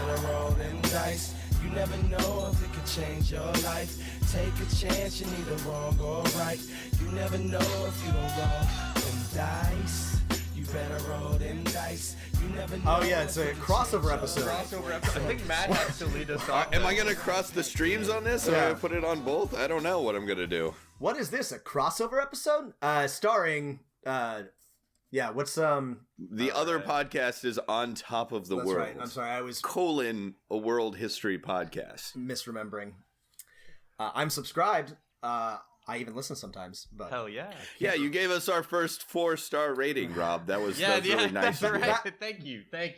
better roll them dice. You never know if it could change your life. Take a chance, you're neither wrong or right. You never know if you don't roll them dice. You better roll them dice. You never know. Oh yeah, it's a crossover episode. I think Matt has to lead us off. Am I going to cross the streams on this? Or Yeah. put it on both? I don't know what I'm going to do. What is this? A crossover episode? Starring what's The other podcast is On Top of the That's World. right. I'm sorry, I was : a world history podcast. misremembering. I'm subscribed. I even listen sometimes, but Hell yeah. Yeah, you gave us our first 4-star rating, Rob. That was really nice That's of you. right. Thank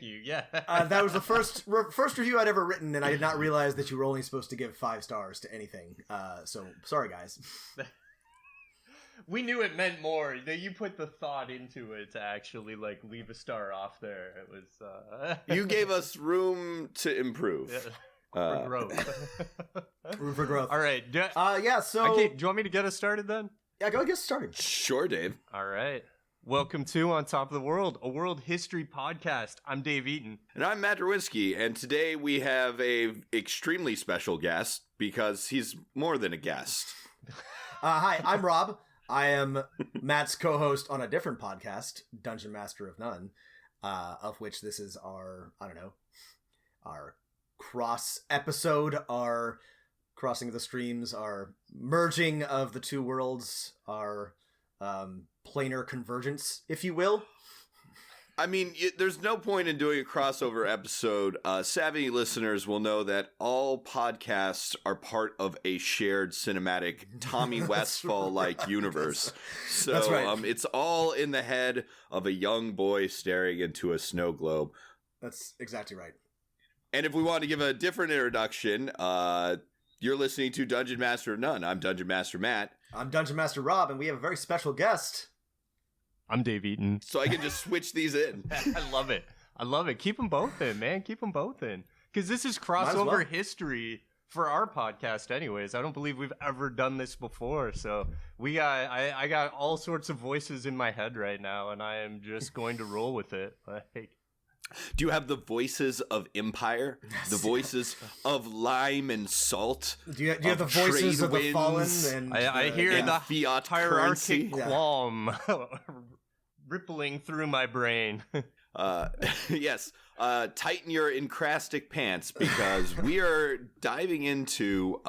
you. Yeah. that was the first review I'd ever written, and I did not realize that you were only supposed to give 5 stars to anything. So sorry, guys. We knew it meant more. You put the thought into it to actually like leave a star off there. It was You gave us room to improve. for growth. Room for growth. All right. So Okay, do you want me to get us started then? yeah, go get started. Sure, Dave. All right. Welcome to On Top of the World, a world history podcast. I'm Dave Eaton. And I'm Matt Derwinski, and today we have a extremely special guest because he's more than a guest. Hi, I'm Rob. I am Matt's co-host on a different podcast, Dungeon Master of None, of which this is our cross episode, our crossing of the streams, our merging of the two worlds, our planar convergence, if you will. I mean, there's no point in doing a crossover episode. Savvy listeners will know that all podcasts are part of a shared cinematic Tommy Westphal-like universe. So That's right. It's all in the head of a young boy staring into a snow globe. That's exactly right. And if we want to give a different introduction, you're listening to Dungeon Master of None. I'm Dungeon Master Matt. I'm Dungeon Master Rob, and we have a very special guest. I'm Dave Eaton. So I can just switch these in. I love it. Keep them both in, man. Keep them both in. Because this is Might as crossover well. history for our podcast anyways. I don't believe we've ever done this before. So I got all sorts of voices in my head right now, and I am just going to roll with it. Like, Do you have the voices of Empire? The voices of lime and salt? Do you have the voices trade of the fallen? winds, And I hear and the fiat hierarchic currency? Yeah. qualm rippling through my brain. Yes. Tighten your encrastic pants because we are diving into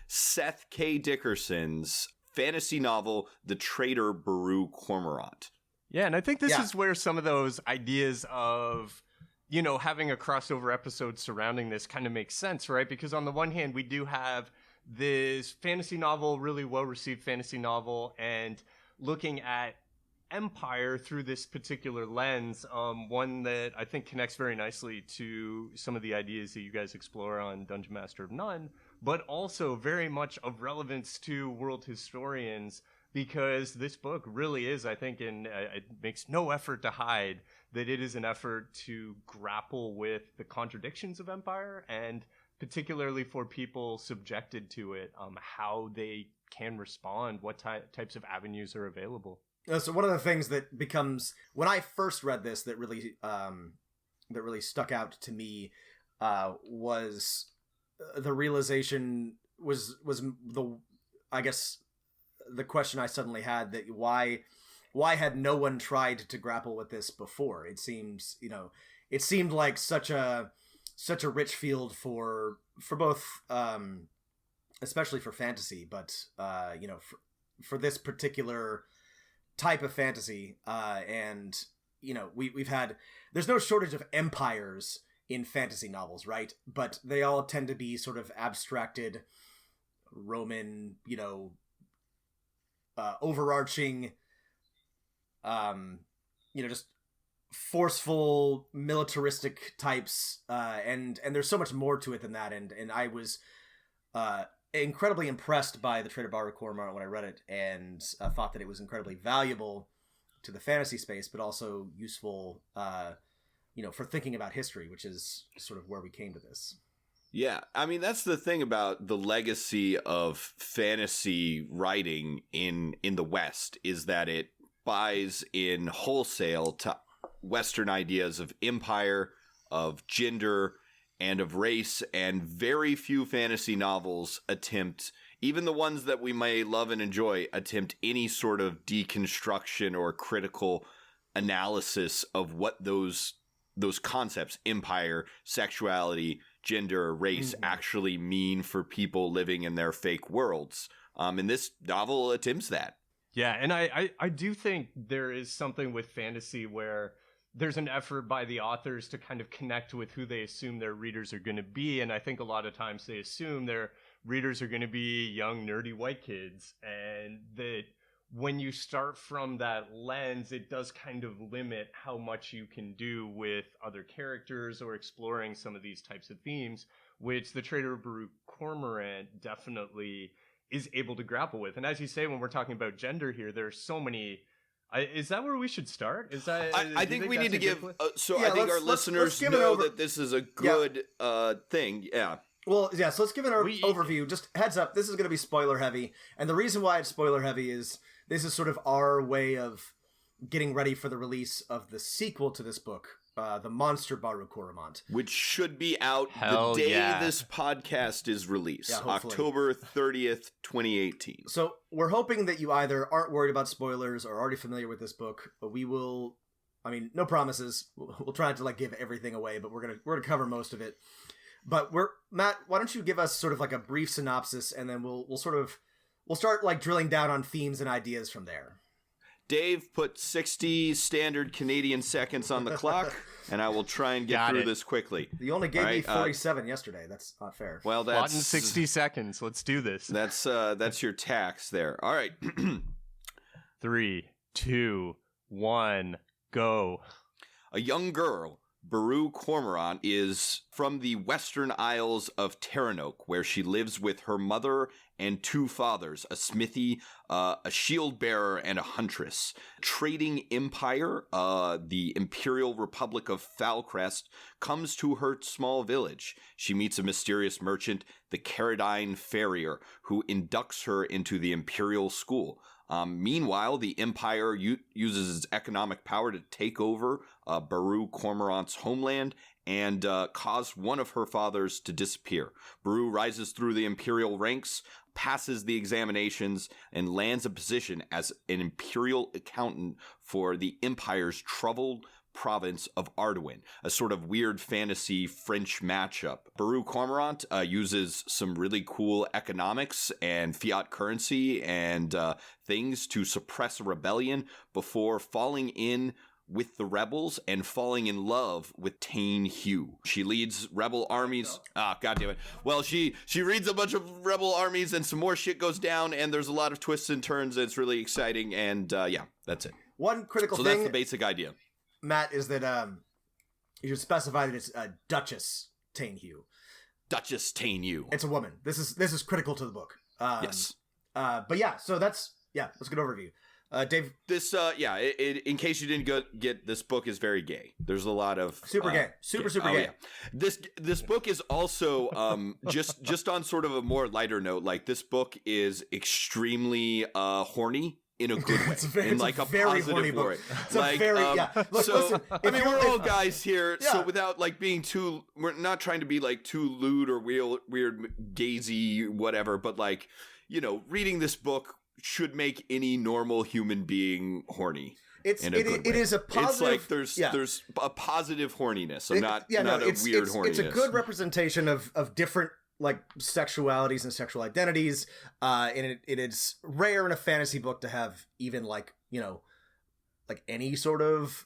Seth K. Dickinson's fantasy novel, The Traitor Baru Cormorant. Yeah, and I think this Yeah. is where some of those ideas of, having a crossover episode surrounding this kind of makes sense, right? Because on the one hand, we do have this fantasy novel, really well-received fantasy novel, and looking at Empire through this particular lens, one that I think connects very nicely to some of the ideas that you guys explore on Dungeon Master of None, but also very much of relevance to world historians, because this book really is, I think, and it makes no effort to hide that it is an effort to grapple with the contradictions of Empire, and particularly for people subjected to it, how they can respond, what types of avenues are available. So one of the things that becomes, when I first read this, that really stuck out to me was the realization was the question I suddenly had, that why had no one tried to grapple with this before? It seems, it seemed like such a rich field for both, especially for fantasy, but for this particular type of fantasy, and we've had, there's no shortage of empires in fantasy novels, right? But they all tend to be sort of abstracted Roman, overarching, just forceful militaristic types, and there's so much more to it than that, and I was incredibly impressed by the Traitor Baru Cormorant when I read it, and thought that it was incredibly valuable to the fantasy space, but also useful, for thinking about history, which is sort of where we came to this. Yeah, I mean, that's the thing about the legacy of fantasy writing in the West, is that it buys in wholesale to Western ideas of empire, of gender, and of race, and very few fantasy novels attempt, even the ones that we may love and enjoy, attempt any sort of deconstruction or critical analysis of what those concepts, empire, sexuality, gender, race, actually mean for people living in their fake worlds. And this novel attempts that. Yeah, and I do think there is something with fantasy where there's an effort by the authors to kind of connect with who they assume their readers are going to be. And I think a lot of times they assume their readers are going to be young, nerdy white kids. And that when you start from that lens, it does kind of limit how much you can do with other characters or exploring some of these types of themes, which the Traitor Baru Cormorant definitely is able to grapple with. And as you say, when we're talking about gender here, there's so many. Is that where we should start? Is that? I think we need to give. I think our listeners know that this is a good thing. Yeah. Well, yeah. So let's give an overview. Just heads up, this is going to be spoiler heavy, and the reason why it's spoiler heavy is this is sort of our way of getting ready for the release of the sequel to this book, The Monster Baru Cormorant, which should be out the day this podcast is released, October 30th, 2018. So we're hoping that you either aren't worried about spoilers or are already familiar with this book, but we will, I mean, no promises. We'll try not to give everything away, but we're gonna cover most of it. But Matt, why don't you give us sort of a brief synopsis, and then we'll start drilling down on themes and ideas from there. Dave, put 60 standard Canadian seconds on the clock, and I will try and get through this quickly. You only gave me 47 yesterday. That's not fair. Well, that's in 60 seconds. Let's do this. That's your tax there. All right. 3, 2, 1, go. A young girl, Baru Cormorant, is from the Western Isles of Terranoke, where she lives with her mother and 2 fathers, a smithy, a shield bearer, and a huntress. Trading empire, the Imperial Republic of Falcrest, comes to her small village. She meets a mysterious merchant, the Caradine Farrier, who inducts her into the Imperial School. Meanwhile, the Empire uses its economic power to take over Baru Cormorant's homeland and cause one of her fathers to disappear. Baru rises through the Imperial ranks, passes the examinations, and lands a position as an Imperial accountant for the Empire's troubled province of Arduin, a sort of weird fantasy French matchup. Baru Cormorant uses some really cool economics and fiat currency and things to suppress a rebellion before falling in with the rebels and falling in love with Tane Hugh. She leads rebel armies. God damn it. Well, she reads a bunch of rebel armies and some more shit goes down and there's a lot of twists and turns. And it's really exciting. And that's it. One critical thing. So that's the basic idea. Matt, is that you should specify that it's Duchess Tane Hugh. Duchess Tane Hugh. It's a woman. This is critical to the book. Yes. But yeah, so that's a good overview. Dave, this in case you didn't get, this book is very gay. There's a lot of super gay, super gay. Yeah. This book is also just on sort of a more lighter note. This book is extremely horny. In a good way, in a very positive way. It's a very Look, listen, I mean, we're all guys here, so without being too, we're not trying to be too lewd or weird, gazy, whatever. But reading this book should make any normal human being horny. It is a positive. It's there's a positive horniness, not a weird horniness. It's a good representation of different sexualities and sexual identities, and it is rare in a fantasy book to have even any sort of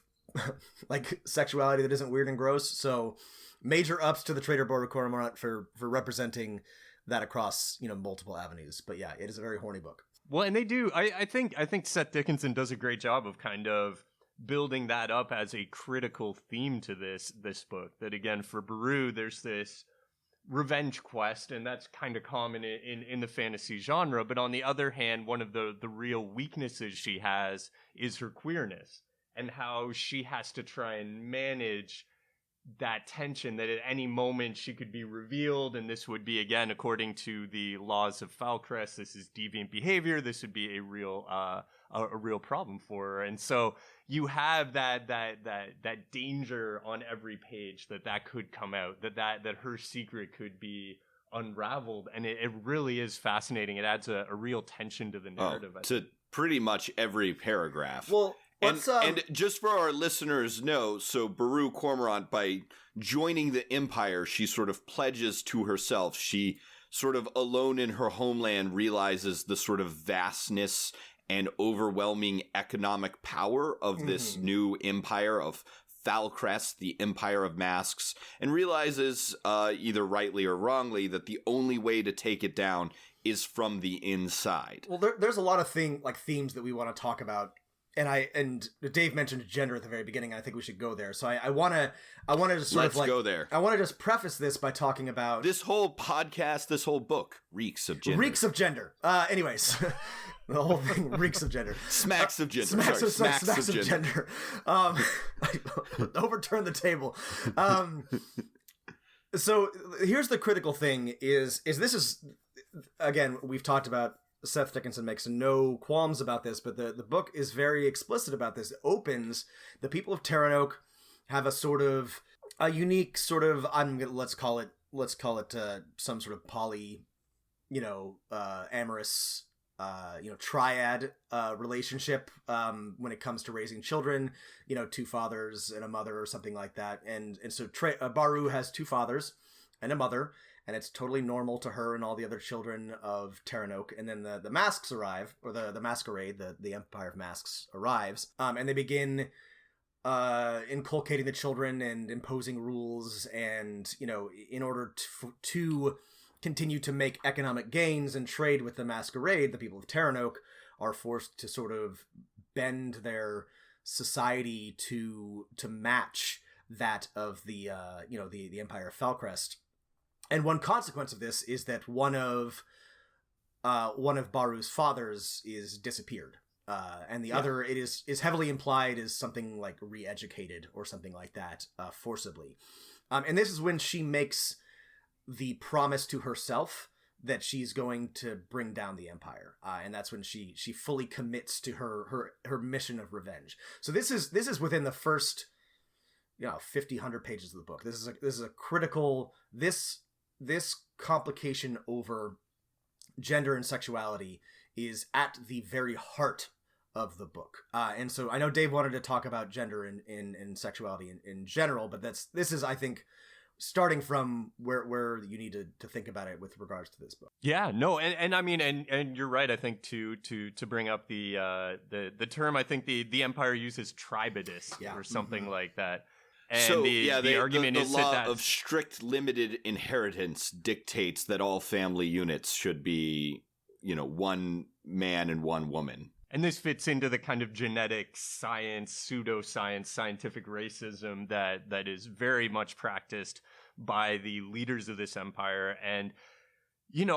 sexuality that isn't weird and gross. So major ups to the Traitor Baru Cormorant for representing that across multiple avenues. But yeah, it is a very horny book. Well, and they do. I think Seth Dickinson does a great job of kind of building that up as a critical theme to this book. That again, for Baru, there's this revenge quest, and that's kind of common in the fantasy genre. But on the other hand, one of the real weaknesses she has is her queerness, and how she has to try and manage that tension that at any moment she could be revealed, and this would be, again, according to the laws of Falcrest, this is deviant behavior. This would be a real problem for her. And so you have that danger on every page that could come out, that her secret could be unraveled, and it really is fascinating. It adds a real tension to the narrative. To pretty much every paragraph. Well, and just for our listeners know, so Baru Cormorant, by joining the Empire, she sort of pledges to herself. She sort of alone in her homeland realizes the sort of vastness and overwhelming economic power of this new empire of Falcrest, the Empire of Masks, and realizes, either rightly or wrongly, that the only way to take it down is from the inside. Well, there's a lot of themes that we want to talk about. And Dave mentioned gender at the very beginning, and I think we should go there. So I want to just sort Let's of go there. I want to just preface this by talking about This whole podcast, this whole book reeks of gender. Anyways, the whole thing reeks of gender. Smacks of gender. Smacks of gender. Overturn the table. So here's the critical thing: is this is, again, we've talked about. Seth Dickinson makes no qualms about this, but the book is very explicit about this. It opens, the people of Terranoke have a unique sort of, let's call it some sort of amorous, triad relationship when it comes to raising children, two fathers and a mother or something like that. And so Baru has two fathers and a mother, and it's totally normal to her and all the other children of Terranoke. And then the masks arrive, or the masquerade, the Empire of Masks arrives, and they begin inculcating the children and imposing rules, and in order to continue to make economic gains and trade with the masquerade, the people of Terranoke are forced to sort of bend their society to match that of the Empire of Falcrest. And one consequence of this is that one of Baru's fathers is disappeared, and the other, it is heavily implied, is something like re-educated or something like that, forcibly. And this is when she makes the promise to herself that she's going to bring down the Empire, and that's when she fully commits to her mission of revenge. So this is within the first 50, 100 pages of the book. This is a critical this complication over gender and sexuality is at the very heart of the book. And so I know Dave wanted to talk about gender and sexuality in general, but this is, I think, starting from where you need to think about it with regards to this book. Yeah, no, and I mean, and you're right. I think to bring up the term, I think the Empire uses tribadis or something like that. And so the argument is the law that of strict limited inheritance dictates that all family units should be, one man and one woman. And this fits into the kind of genetic science, pseudoscience, scientific racism that is very much practiced by the leaders of this empire. And,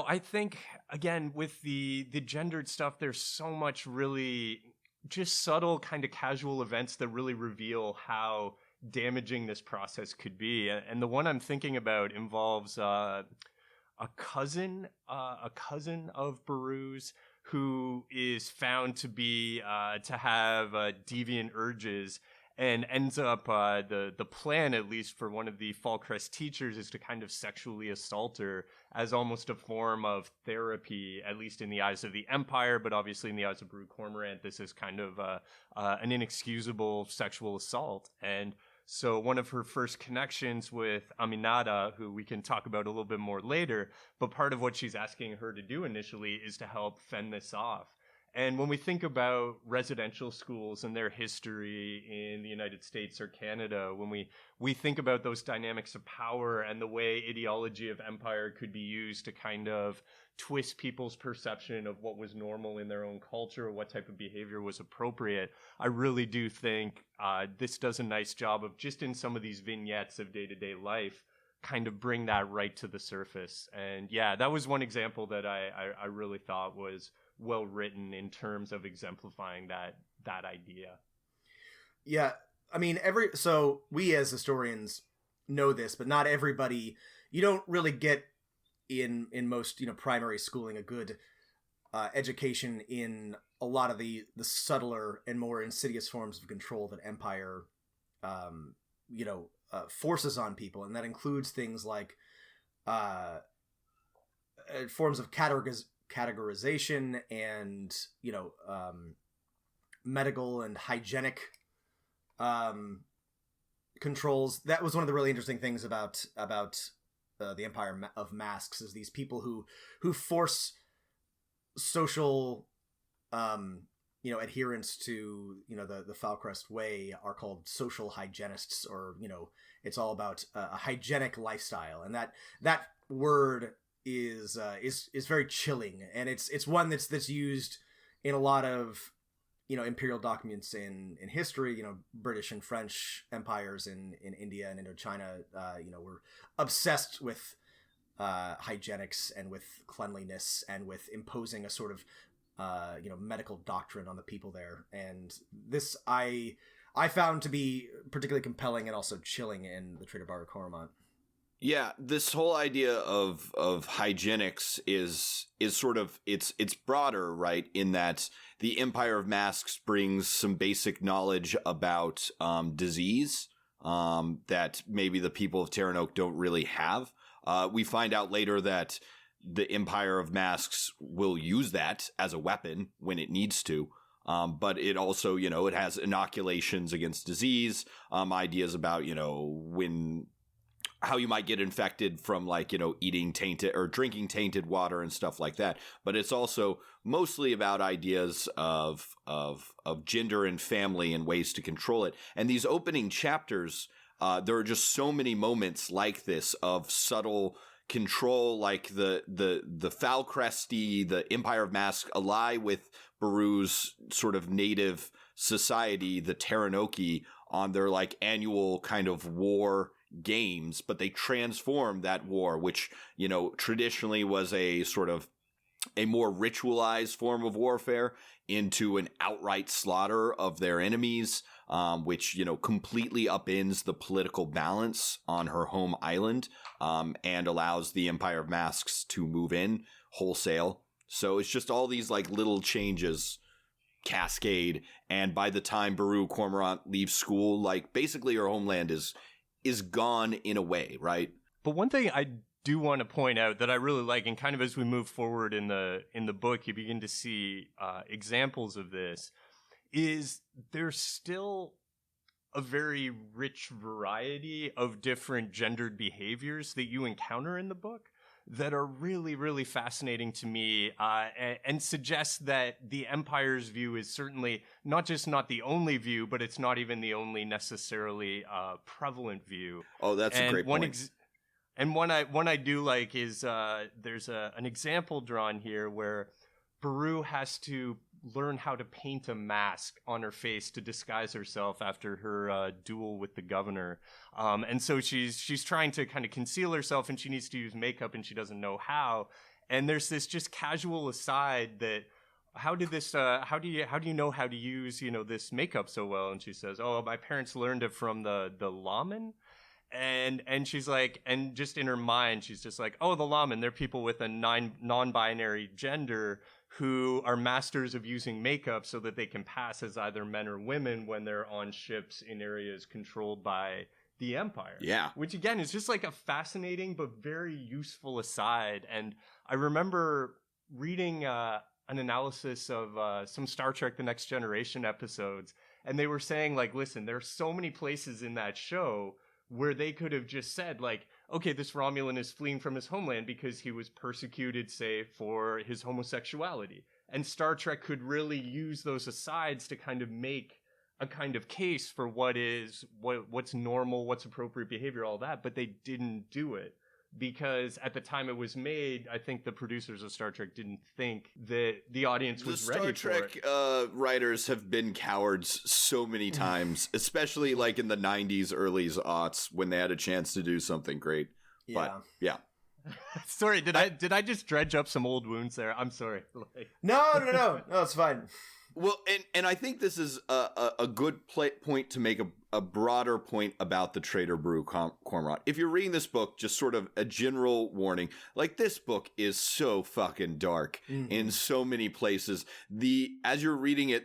I think, again, with the gendered stuff, there's so much really just subtle kind of casual events that really reveal how damaging this process could be. And the one I'm thinking about involves a cousin of Baru's, who is found to be to have deviant urges, and ends up the plan, at least for one of the Falcrest teachers, is to kind of sexually assault her as almost a form of therapy, at least in the eyes of the Empire, but obviously in the eyes of Baru Cormorant, this is kind of an inexcusable sexual assault. And so one of her first connections with Aminata, who we can talk about a little bit more later, but part of what she's asking her to do initially is to help fend this off. And when we think about residential schools and their history in the United States or Canada, when we think about those dynamics of power and the way ideology of empire could be used to kind of twist people's perception of what was normal in their own culture or what type of behavior was appropriate, I really do think this does a nice job of, just in some of these vignettes of day-to-day life, kind of bring that right to the surface. And yeah, that was one example that I really thought was well written in terms of exemplifying that idea. Yeah, I mean, so we as historians know this, but not everybody. You don't really get in most primary schooling a good education in a lot of the subtler and more insidious forms of control that Empire forces on people, and that includes things like forms of categorization and medical and hygienic controls. That was one of the really interesting things about the Empire of Masks, is these people who force social adherence to the Falcrest way are called social hygienists, or it's all about a hygienic lifestyle, and that word is very chilling, and it's one that's used in a lot of imperial documents in history. British and French empires in India and Indochina were obsessed with hygienics and with cleanliness and with imposing a sort of medical doctrine on the people there. And this I found to be particularly compelling and also chilling in the Traitor Baru Cormorant. Yeah, this whole idea of hygienics is sort of it's broader, right? In that the Empire of Masks brings some basic knowledge about disease that maybe the people of Terran don't really have. We find out later that the Empire of Masks will use that as a weapon when it needs to. But it also, it has inoculations against disease, ideas about, how you might get infected from eating tainted or drinking tainted water and stuff like that. But it's also mostly about ideas of gender and family and ways to control it. And these opening chapters, there are just so many moments like this of subtle control, like the Falcresti, the Empire of Masks ally with Baru's sort of native society, the Terranoki, on their annual kind of war games, but they transform that war, which traditionally was a sort of a more ritualized form of warfare, into an outright slaughter of their enemies, which completely upends the political balance on her home island, and allows the Empire of Masks to move in wholesale. So it's just all these little changes cascade, and by the time Baru Cormorant leaves school, basically her homeland is gone in a way, right? But one thing I do want to point out that I really like, and kind of as we move forward in the book, you begin to see examples of this, is there's still a very rich variety of different gendered behaviors that you encounter in the book that are really, really fascinating to me, and suggest that the Empire's view is certainly not the only view, but it's not even the only necessarily prevalent view. Oh, that's a great point. And one I do like is there's an example drawn here where Baru has to learn how to paint a mask on her face to disguise herself after her duel with the governor. And so she's trying to kind of conceal herself, and she needs to use makeup, and she doesn't know how. And there's this just casual aside that, how do you know how to use, this makeup so well? And she says, oh, my parents learned it from the lawmen. And she's like, and just in her mind, she's just like, oh, the lawmen, they're people with a non-binary gender who are masters of using makeup so that they can pass as either men or women when they're on ships in areas controlled by the Empire. Yeah. Which, again, is just a fascinating but very useful aside. And I remember reading an analysis of some Star Trek The Next Generation episodes, and they were saying, listen, there are so many places in that show where they could have just said, okay, this Romulan is fleeing from his homeland because he was persecuted, say, for his homosexuality. And Star Trek could really use those asides to kind of make a kind of case for what's normal, what's appropriate behavior, all that, but they didn't do it. Because at the time it was made, I think the producers of Star Trek didn't think that the audience was ready for it. The Star Trek writers have been cowards so many times, especially in the 90s, early aughts, when they had a chance to do something great. Yeah. But, yeah. Sorry, did I just dredge up some old wounds there? I'm sorry. No, it's fine. Well, and I think this is a good point to make a broader point about the Traitor Baru Cormorant. If you're reading this book, just sort of a general warning, like this book is so fucking dark in so many places. As you're reading it,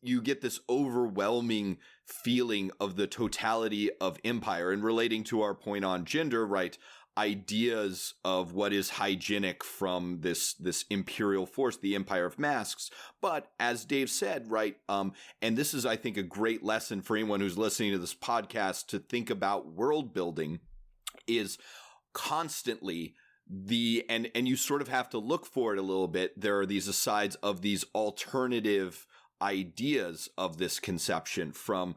you get this overwhelming feeling of the totality of empire, and relating to our point on gender, right? Ideas of what is hygienic from this imperial force, the Empire of Masks. But as Dave said, right, and this is, I think, a great lesson for anyone who's listening to this podcast to think about world building, is constantly and you sort of have to look for it a little bit. There are these asides of these alternative ideas of this conception from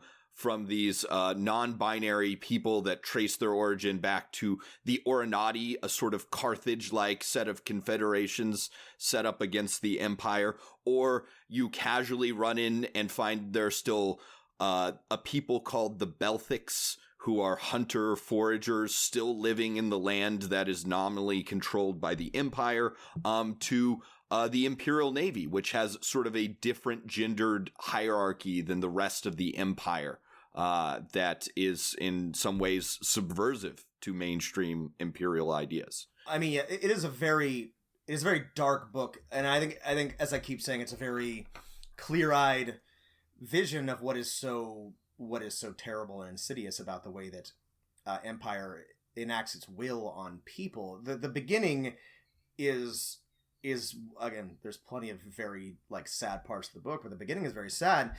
these non-binary people that trace their origin back to the Oronati, a sort of Carthage-like set of confederations set up against the empire, or you casually run in and find there's still a people called the Belthics, who are hunter-foragers still living in the land that is nominally controlled by the empire, to the Imperial Navy, which has sort of a different gendered hierarchy than the rest of the empire. That is in some ways subversive to mainstream imperial ideas. I mean, it is a very dark book, and I think as I keep saying, it's a very clear-eyed vision of what is so terrible and insidious about the way that empire enacts its will on people. The beginning is again, there's plenty of very sad parts of the book, but the beginning is very sad.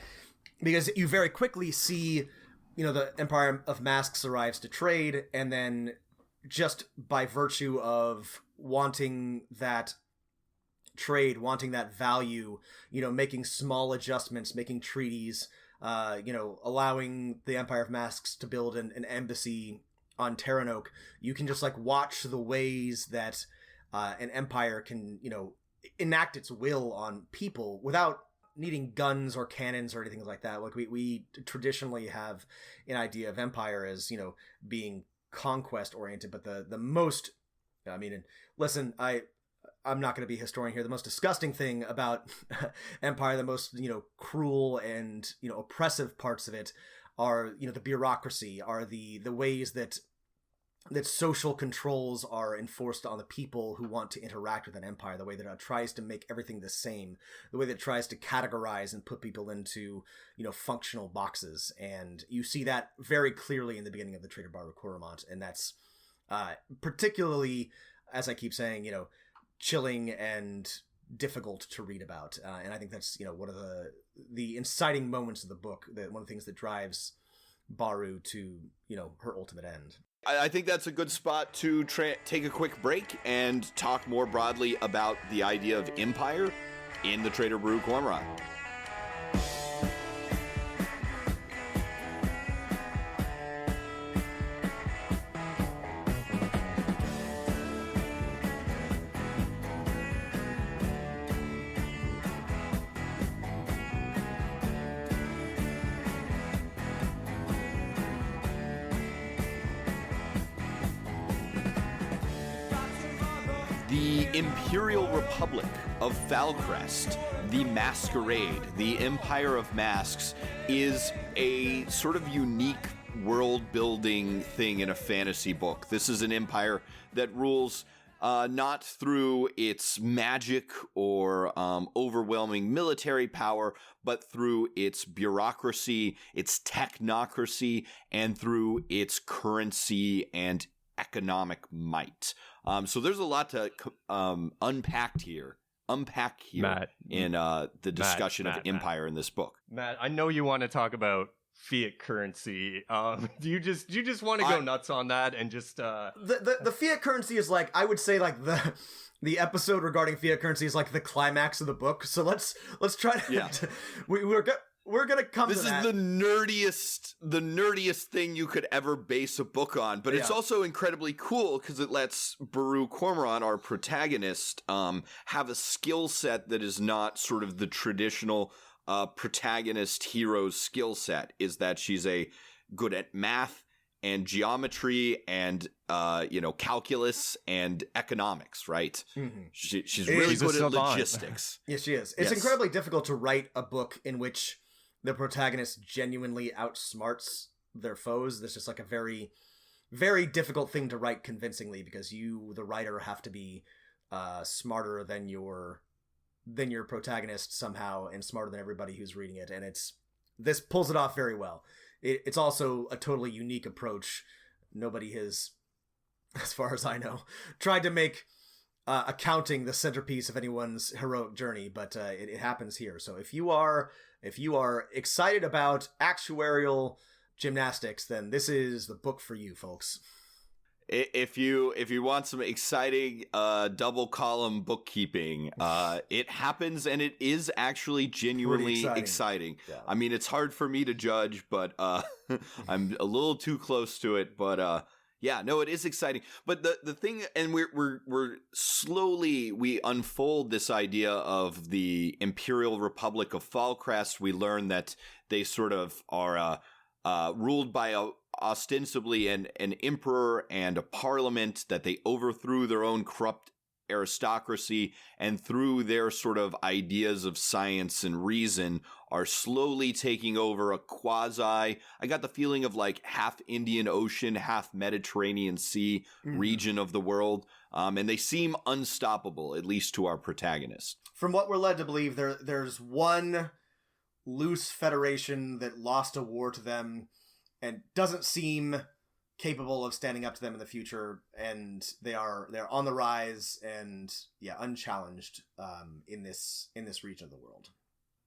Because you very quickly see, the Empire of Masks arrives to trade, and then just by virtue of wanting that trade, wanting that value, making small adjustments, making treaties, allowing the Empire of Masks to build an embassy on Terranoke, you can just watch the ways that an empire can, enact its will on people without needing guns or cannons or anything like that. We traditionally have an idea of empire as, being conquest oriented, but the most, and listen, I'm not going to be a historian here. The most disgusting thing about empire, the most, cruel and, oppressive parts of it are, the bureaucracy, are the ways that social controls are enforced on the people who want to interact with an empire, the way that it tries to make everything the same, the way that it tries to categorize and put people into, functional boxes. And you see that very clearly in the beginning of the Traitor Baru Cormorant. And that's particularly, as I keep saying, chilling and difficult to read about. And I think that's, one of the inciting moments of the book, one of the things that drives Baru to, her ultimate end. I think that's a good spot to take a quick break and talk more broadly about the idea of empire in the Traitor Baru Cormorant. The Imperial Republic of Falcrest, the Masquerade, the Empire of Masks, is a sort of unique world-building thing in a fantasy book. This is an empire that rules not through its magic or overwhelming military power, but through its bureaucracy, its technocracy, and through its currency and economic might. So there's a lot to unpack here, Matt, in the discussion of empire in this book. Matt, I know you want to talk about fiat currency. Do you just want to go nuts on that and just the fiat currency is I would say the episode regarding fiat currency is the climax of the book. So let's try to we're gonna come this to that. This is the nerdiest thing you could ever base a book on, but it's also incredibly cool because it lets Baru Cormorant, our protagonist, have a skill set that is not sort of the traditional protagonist hero's skill set. Is that she's good at math and geometry and calculus and economics, right? Mm-hmm. She's really good at logistics. Yes, she is. It's incredibly difficult to write a book in which the protagonist genuinely outsmarts their foes. That's just like a very, very difficult thing to write convincingly, because you, the writer, have to be smarter than your protagonist somehow, and smarter than everybody who's reading it. And this pulls it off very well. It's also a totally unique approach. Nobody has, as far as I know, tried to make accounting the centerpiece of anyone's heroic journey, but it happens here. So if you are excited about actuarial gymnastics, then this is the book for you, folks. If you want some exciting double column bookkeeping, it happens, and it is actually genuinely exciting. Yeah. I mean, it's hard for me to judge, but I'm a little too close to it. But yeah, no, it is exciting. But the thing, and we're slowly, we unfold this idea of the Imperial Republic of Falcrest. We learn that they sort of are ruled by ostensibly an emperor and a parliament, that they overthrew their own corrupt aristocracy, and through their sort of ideas of science and reason are slowly taking over a I got the feeling of like half Indian Ocean, half Mediterranean Sea region of the world. And they seem unstoppable, at least to our protagonist. From what we're led to believe, there's one loose federation that lost a war to them and doesn't seem capable of standing up to them in the future, and they're on the rise and unchallenged in this region of the world.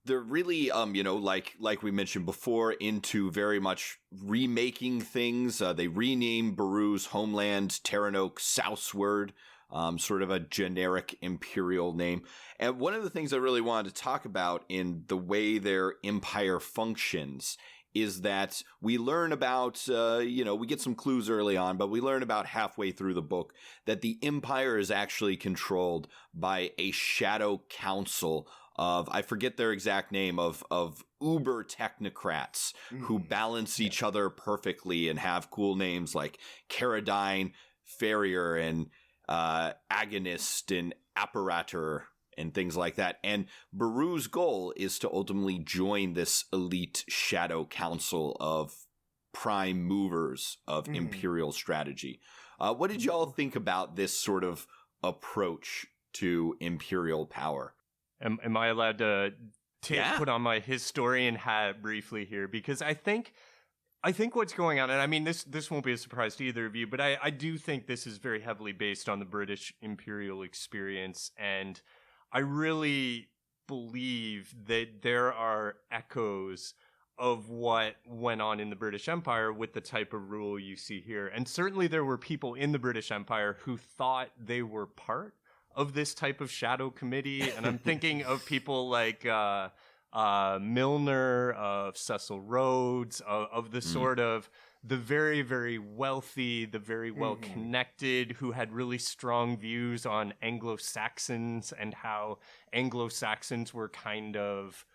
They're really like we mentioned before, into very much remaking things. They rename Baru's homeland Terranoke Southward, sort of a generic imperial name. And one of the things I really wanted to talk about in the way their empire functions is that we learn about, we get some clues early on, but we learn about halfway through the book that the empire is actually controlled by a shadow council of, I forget their exact name, of uber technocrats who balance each other perfectly and have cool names like Caradine, Farrier, and Agonist, and Apparator, and things like that. And Baru's goal is to ultimately join this elite shadow council of prime movers of imperial strategy. What did y'all think about this sort of approach to imperial power? Am I allowed to put on my historian hat briefly here? Because I think what's going on, and I mean, this won't be a surprise to either of you, but I do think this is very heavily based on the British imperial experience, and I really believe that there are echoes of what went on in the British Empire with the type of rule you see here. And certainly there were people in the British Empire who thought they were part of this type of shadow committee. And I'm thinking of people like Milner, of Cecil Rhodes, of the sort of the very, very wealthy, the very well-connected, who had really strong views on Anglo-Saxons and how Anglo-Saxons were kind of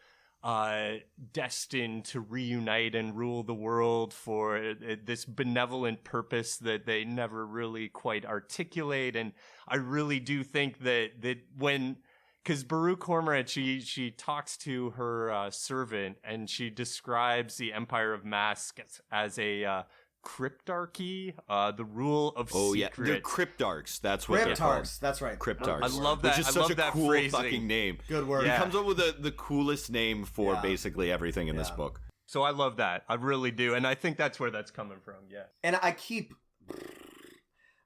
destined to reunite and rule the world for this benevolent purpose that they never really quite articulate. And I really do think that when... Because Baru Cormorant, she talks to her servant, and she describes the Empire of Masks as a cryptarchy, the rule of secret. Oh yeah, they're cryptarchs. That's what they're called. That's right. Cryptarchs. I love that. Which is such a cool fucking name. Good word. He comes up with the coolest name for basically everything in this book. So I love that. I really do, and I think that's where that's coming from. Yeah. And I keep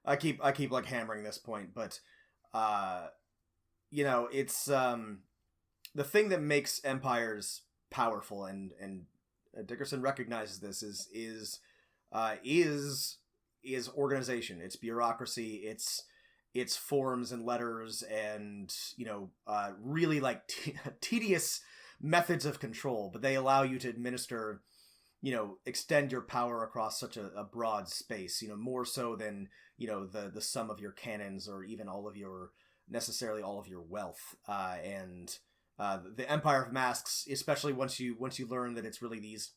like hammering this point, but. It's the thing that makes empires powerful, and Dickerson recognizes this is organization. It's bureaucracy. It's forms and letters, and really like tedious methods of control. But they allow you to administer, extend your power across such a broad space. More so than the sum of your cannons, or even necessarily all of your wealth. And the Empire of Masks, especially once you learn that it's really these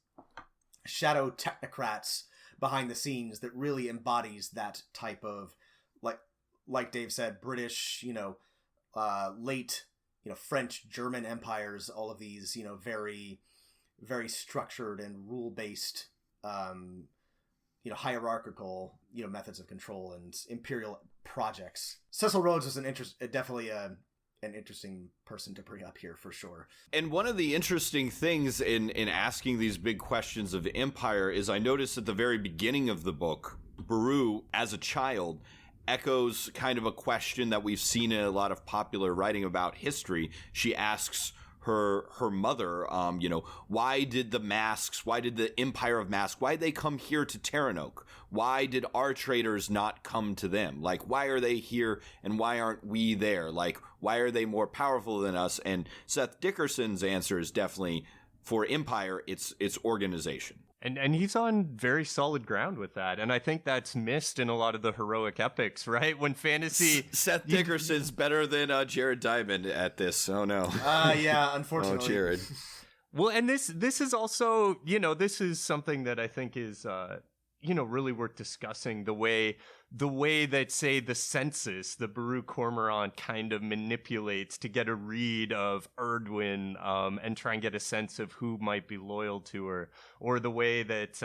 shadow technocrats behind the scenes, that really embodies that type of, like Dave said, British, late, French, German empires, all of these, very, very structured and rule-based, hierarchical, methods of control and imperial projects. Cecil Rhodes is definitely an interesting person to bring up here for sure. And one of the interesting things in asking these big questions of empire is I noticed at the very beginning of the book, Baru, as a child, echoes kind of a question that we've seen in a lot of popular writing about history. She asks her mother, why did the Empire of Masks, why did they come here to Terranok? Why did our traders not come to them? Like, why are they here and why aren't we there? Like, why are they more powerful than us? And Seth Dickinson's answer is definitely, for Empire, it's organization. And he's on very solid ground with that. And I think that's missed in a lot of the heroic epics, right? When fantasy... Seth Dickinson's better than Jared Diamond at this. Oh, no. Yeah, unfortunately. Oh, Jared. Well, and this is also, this is something that I think is, really worth discussing. The way that, say, the census, the Baru Cormorant kind of manipulates to get a read of Erdwin and try and get a sense of who might be loyal to her, or the way that,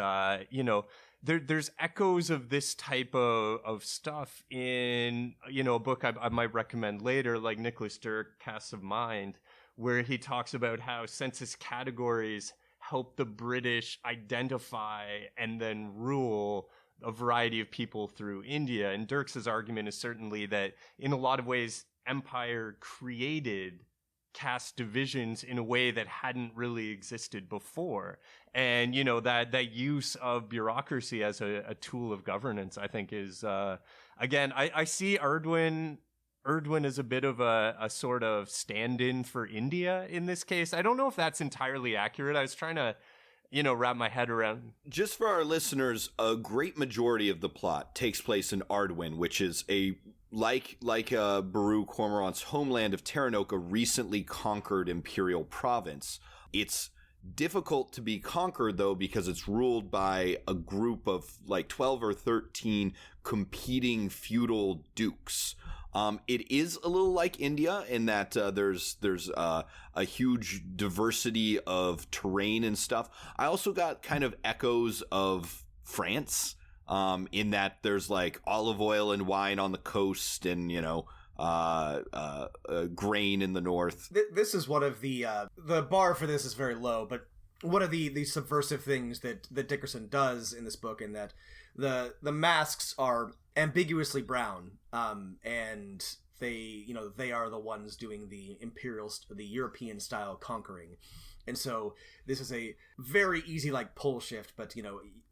there's echoes of this type of stuff in, a book I might recommend later, like Nicholas Dirk, Casts of Mind, where he talks about how census categories help the British identify and then rule a variety of people through India. And Dirks' argument is certainly that in a lot of ways, Empire created caste divisions in a way that hadn't really existed before. And, that use of bureaucracy as a tool of governance, I think is, again, I see Erdwin as a bit of a sort of stand-in for India in this case. I don't know if that's entirely accurate. I was trying to, wrap my head around. Just for our listeners, a great majority of the plot takes place in Ardwin, which is like Baru Cormorant's homeland of Terranok, a recently conquered imperial province. It's difficult to be conquered, though, because it's ruled by a group of like 12 or 13 competing feudal dukes. It is a little like India in that there's a huge diversity of terrain and stuff. I also got kind of echoes of France in that there's like olive oil and wine on the coast and, grain in the north. This is one of the bar for this is very low, but one of the subversive things that Dickinson does in this book, in that the masks are ambiguously brown, and they are the ones doing the European style conquering. And so this is a very easy pole shift, but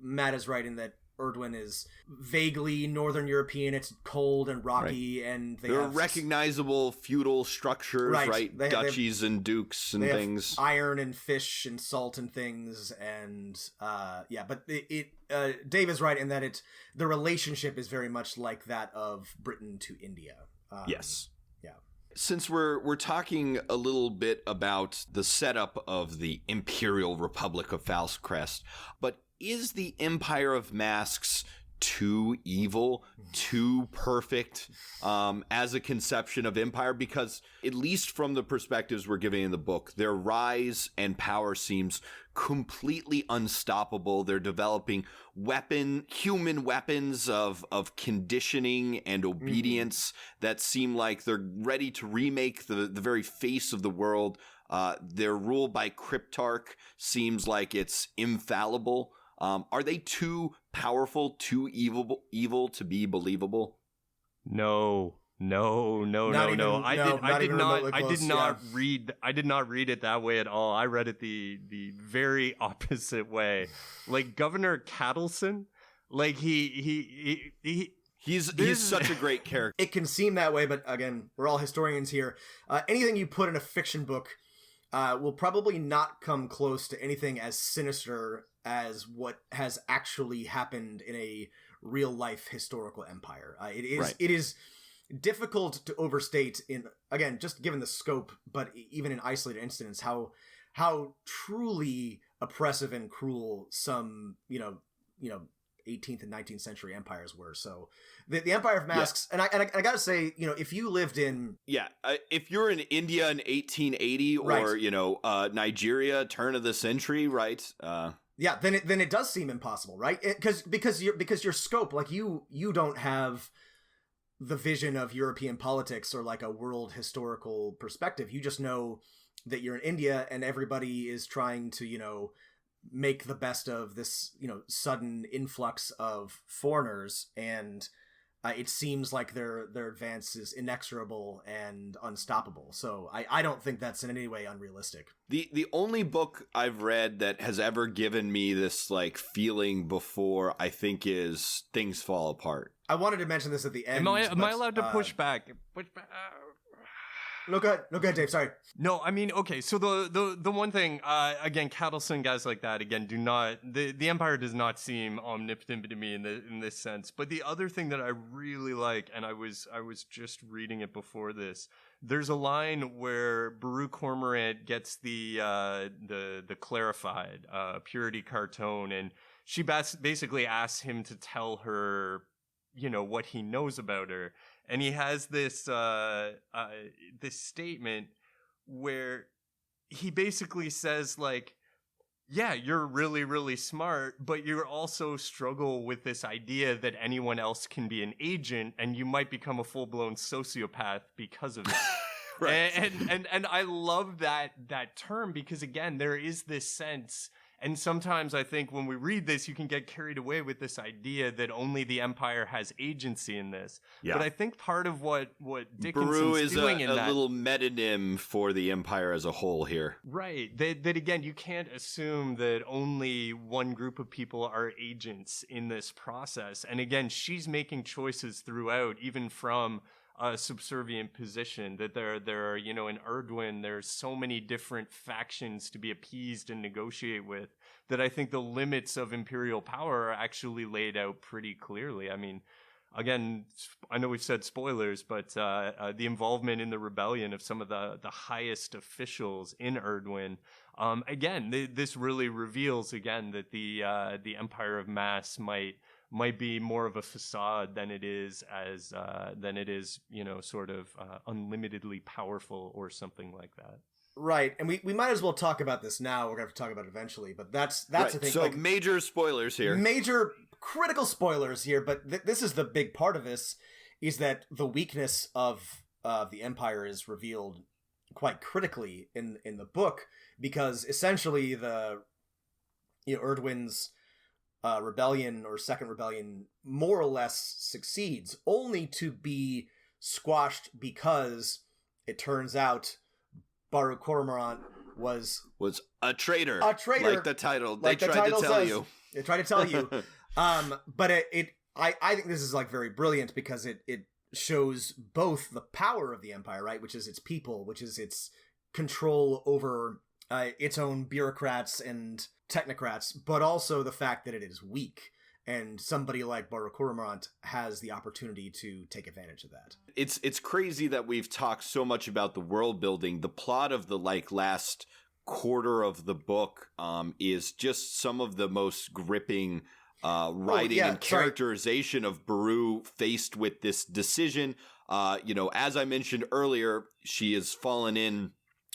Matt is right in that Erdwin is vaguely Northern European. It's cold and rocky, right. And there are recognizable feudal structures, right? Duchies and dukes and things. Iron and fish and salt and things, and but Dave is right in that the relationship is very much like that of Britain to India. Yes. Yeah. Since we're talking a little bit about the setup of the Imperial Republic of Falscrest, but is the Empire of Masks too evil, too perfect as a conception of empire? Because at least from the perspectives we're giving in the book, their rise and power seems completely unstoppable. They're developing human weapons of conditioning and obedience that seem like they're ready to remake the very face of the world. Their rule by Cryptarch seems like it's infallible. Are they too powerful, too evil to be believable? No. I did not read it that way at all. I read it the very opposite way. Like Governor Cattleson, like He's such a great character. It can seem that way, but again, we're all historians here. Anything you put in a fiction book will probably not come close to anything as sinister as what has actually happened in a real life historical empire. It is difficult to overstate again, just given the scope, but even in isolated incidents, how truly oppressive and cruel some, 18th and 19th century empires were. So the Empire of Masks, and I gotta say, you know, if you lived in if you're in India in 1880 or you know Nigeria turn of the century, right? Then it does seem impossible, right? Because your scope, like you don't have the vision of European politics or like a world historical perspective. You just know that you're in India and everybody is trying to, you know, make the best of this, you know, sudden influx of foreigners, and it seems like their advance is inexorable and unstoppable. So I don't think that's in any way unrealistic. The only book I've read that has ever given me this like feeling before, I think, is Things Fall Apart. I wanted to mention this at the end. Am I allowed to push back? No, go ahead, Dave. Sorry. No, I mean, okay. So the one thing, again, Cattleson, guys like that, again, do not the Empire does not seem omnipotent to me in this sense. But the other thing that I really like, and I was just reading it before this. There's a line where Baru Cormorant gets the clarified purity cartone, and she basically asks him to tell her, you know, what he knows about her. And he has this this statement where he basically says, like, yeah, you're really, really smart, but you also struggle with this idea that anyone else can be an agent, and you might become a full-blown sociopath because of it. Right. And I love that term, because, again, there is this sense. And sometimes I think when we read this, you can get carried away with this idea that only the Empire has agency in this. Yeah. But I think part of what Dickinson's doing in that... Baru is a little metonym for the Empire as a whole here. Right. That again, you can't assume that only one group of people are agents in this process. And again, she's making choices throughout, even from a subservient position, that there are, you know, in Erdwin, there's so many different factions to be appeased and negotiate with, that I think the limits of imperial power are actually laid out pretty clearly. I mean, again, I know we've said spoilers, but the involvement in the rebellion of some of the highest officials in Erdwin, again, this really reveals again that the Empire of Mass might be more of a facade than it is you know, sort of unlimitedly powerful or something like that. Right, and we might as well talk about this now. We're going to have to talk about it eventually, but that's right. The thing. So, like, major spoilers here. Major critical spoilers here, but this is the big part of this, is that the weakness of the Empire is revealed quite critically in the book, because essentially Erdwin's rebellion or second rebellion more or less succeeds, only to be squashed because it turns out Baru Cormorant was a traitor. A traitor, like the title. They tried to tell you. They tried to tell you. But I think this is like very brilliant, because it shows both the power of the Empire, right, which is its people, which is its control over its own bureaucrats and technocrats, but also the fact that it is weak, and somebody like Baru Cormorant has the opportunity to take advantage of that. It's crazy that we've talked so much about the world building. The plot of the last quarter of the book is just some of the most gripping writing and characterization of Baru faced with this decision. You know, as I mentioned earlier, she has fallen in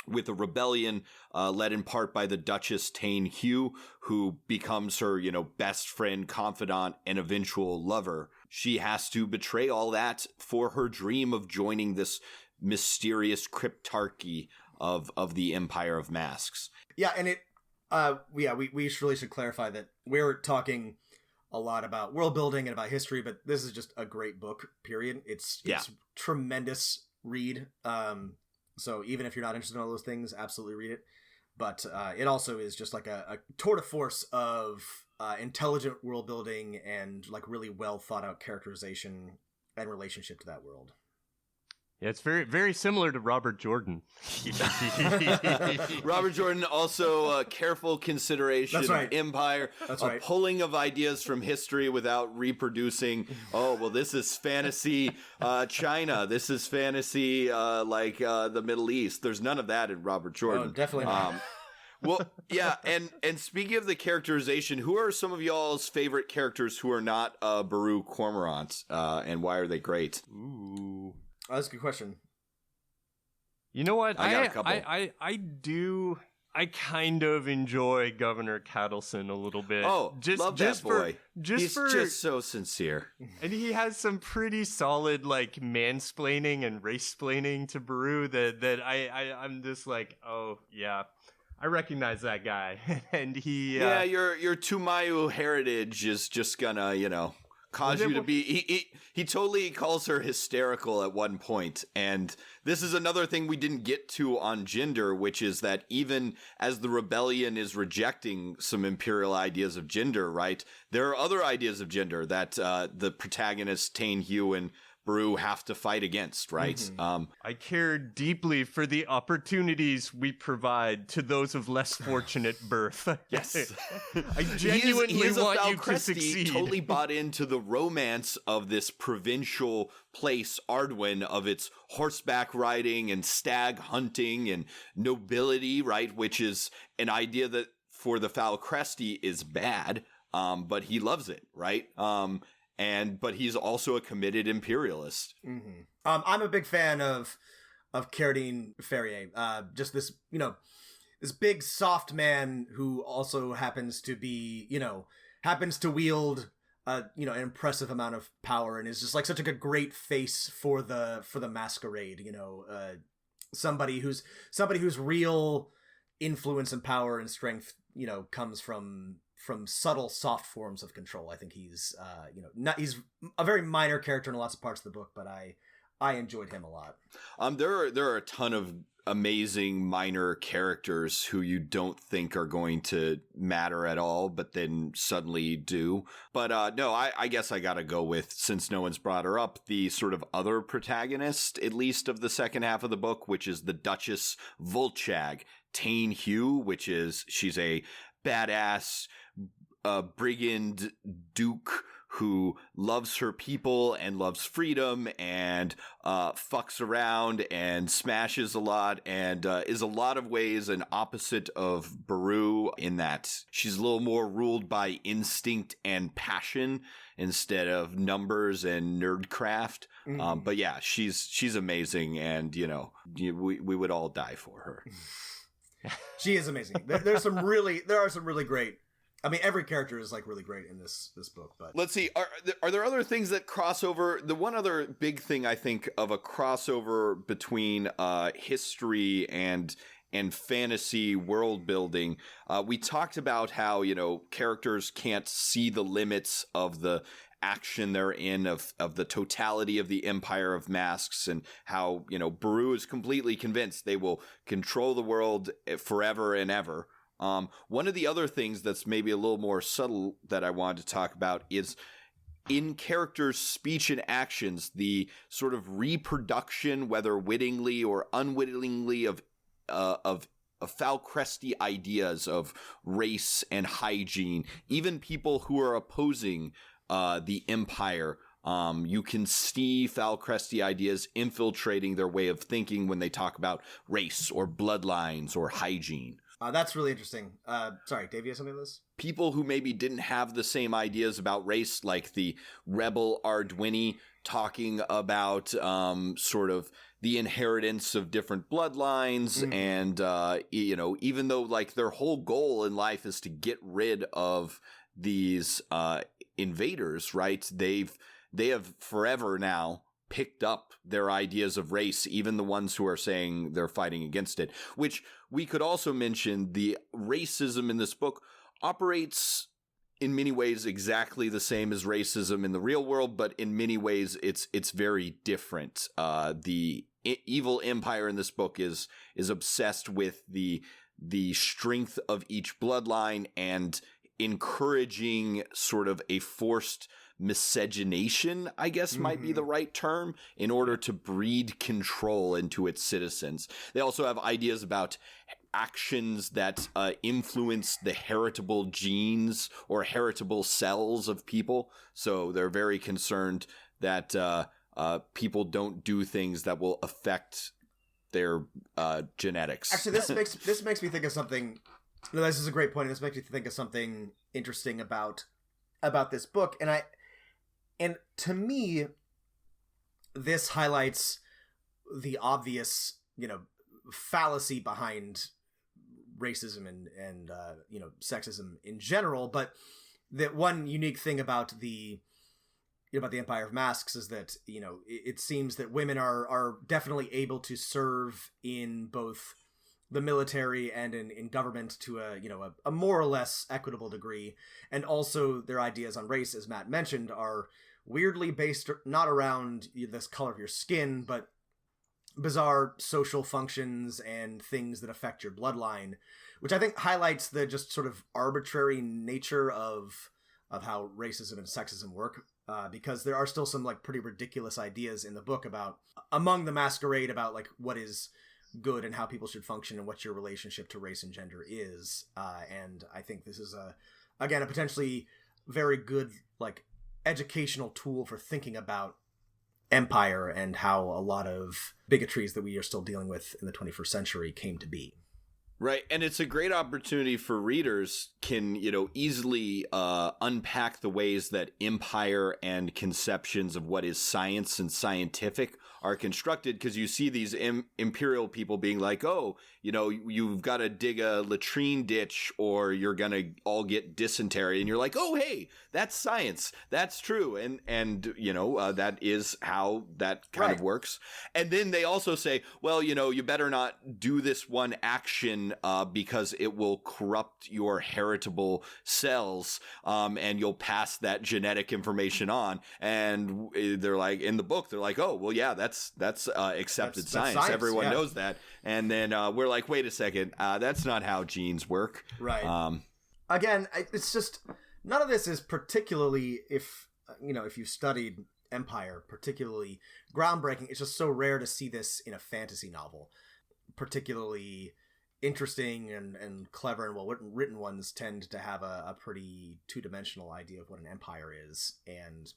with a rebellion led in part by the Duchess Tane Hugh, who becomes her, you know, best friend, confidant, and eventual lover. She has to betray all that for her dream of joining this mysterious cryptarchy of the Empire of Masks. Yeah, and we really should clarify that we're talking a lot about world building and about history, but this is just a great book, period. It's tremendous read. So even if you're not interested in all those things, absolutely read it. But it also is just like a tour de force of intelligent world building and like really well thought out characterization and relationship to that world. Yeah, it's very, very similar to Robert Jordan. Robert Jordan, also careful consideration of empire, pulling of ideas from history without reproducing, oh, well, this is fantasy China. This is fantasy the Middle East. There's none of that in Robert Jordan. Oh, definitely not. Well, yeah, and speaking of the characterization, who are some of y'all's favorite characters who are not Baru Cormorant, and why are they great? Ooh. Oh, that's a good question. You know what? I got a couple. I do. I kind of enjoy Governor Cattleson a little bit. Oh, love that boy. He's just so sincere. And he has some pretty solid, like, mansplaining and race-splaining to Baru that I'm just like, oh, yeah, I recognize that guy. And he... yeah, your Tumayu heritage is just gonna, cause you to be... He totally calls her hysterical at one point, and this is another thing we didn't get to on gender, which is that even as the rebellion is rejecting some imperial ideas of gender, right, there are other ideas of gender that the protagonists, Tain Hugh and Baru, have to fight against, right? Mm-hmm. I care deeply for the opportunities we provide to those of less fortunate birth. Yes. I genuinely he is want a you to succeed. Totally bought into the romance of this provincial place, Ardwin, of its horseback riding and stag hunting and nobility, right? Which is an idea that for the Falcresti is bad, but he loves it, right? But he's also a committed imperialist. Mm-hmm. I'm a big fan of Cardine Ferrier. Just this, this big soft man who also happens to be, happens to wield, an impressive amount of power and is just like such a great face for the masquerade. Somebody whose real influence and power and strength, comes from subtle, soft forms of control. I think he's, he's a very minor character in lots of parts of the book, but I enjoyed him a lot. There are a ton of amazing minor characters who you don't think are going to matter at all, but then suddenly do. But no, I guess I gotta go with, since no one's brought her up, the sort of other protagonist, at least of the second half of the book, which is the Duchess Volchag, Tain Hugh, she's a badass brigand duke who loves her people and loves freedom and fucks around and smashes a lot and is a lot of ways an opposite of Baru in that she's a little more ruled by instinct and passion instead of numbers and nerdcraft. Mm. But yeah, she's amazing, and we would all die for her. She is amazing. There are some really great. I mean, every character is like really great in this book. But let's see, are there other things that cross over? The one other big thing I think of a crossover between history and fantasy world building. We talked about how characters can't see the limits of the action they're in, of the totality of the Empire of Masks, and how Baru is completely convinced they will control the world forever and ever. One of the other things that's maybe a little more subtle that I wanted to talk about is in characters' speech and actions, the sort of reproduction, whether wittingly or unwittingly, of Falcresti ideas of race and hygiene. Even people who are opposing the Empire, you can see Falcresti ideas infiltrating their way of thinking when they talk about race or bloodlines or hygiene. That's really interesting. Sorry, Dave, you have something on this? People who maybe didn't have the same ideas about race, like the rebel Ardwini talking about sort of the inheritance of different bloodlines, and even though like their whole goal in life is to get rid of these invaders, right? They have forever now picked up their ideas of race, even the ones who are saying they're fighting against it, which we could also mention the racism in this book operates in many ways exactly the same as racism in the real world, but in many ways it's very different. The evil empire in this book is obsessed with the strength of each bloodline and encouraging sort of a forced miscegenation, I guess might be the right term, in order to breed control into its citizens. They also have ideas about actions that influence the heritable genes or heritable cells of people. So they're very concerned that people don't do things that will affect their genetics. Actually, this makes me think of something No, this is a great point. This makes me think of something interesting about this book, and to me, this highlights the obvious, fallacy behind racism and sexism in general. But that one unique thing about the Empire of Masks is that it seems that women are definitely able to serve in both the military and in government to a more or less equitable degree, and also their ideas on race, as Matt mentioned, are weirdly based not around this color of your skin, but bizarre social functions and things that affect your bloodline, which I think highlights the just sort of arbitrary nature of how racism and sexism work, because there are still some like pretty ridiculous ideas in the book about among the masquerade about like what is good and how people should function and what your relationship to race and gender is. And I think this is a potentially very good like educational tool for thinking about empire and how a lot of bigotries that we are still dealing with in the 21st century came to be. Right, and it's a great opportunity for readers can, easily unpack the ways that empire and conceptions of what is science and scientific are constructed, because you see these imperial people being like, oh, you've got to dig a latrine ditch or you're going to all get dysentery. And you're like, oh, hey, that's science. That's true. And that is how that kind of works. And then they also say, well, you better not do this one action because it will corrupt your heritable cells, and you'll pass that genetic information on. And they're like, in the book, they're like, oh, well, yeah, that's accepted science. Everyone knows that. And then we're like, wait a second, that's not how genes work. Right. Again, it's just none of this is particularly, if you've studied Empire, particularly groundbreaking. It's just so rare to see this in a fantasy novel. Particularly interesting and clever and well-written ones tend to have a pretty two-dimensional idea of what an empire is. And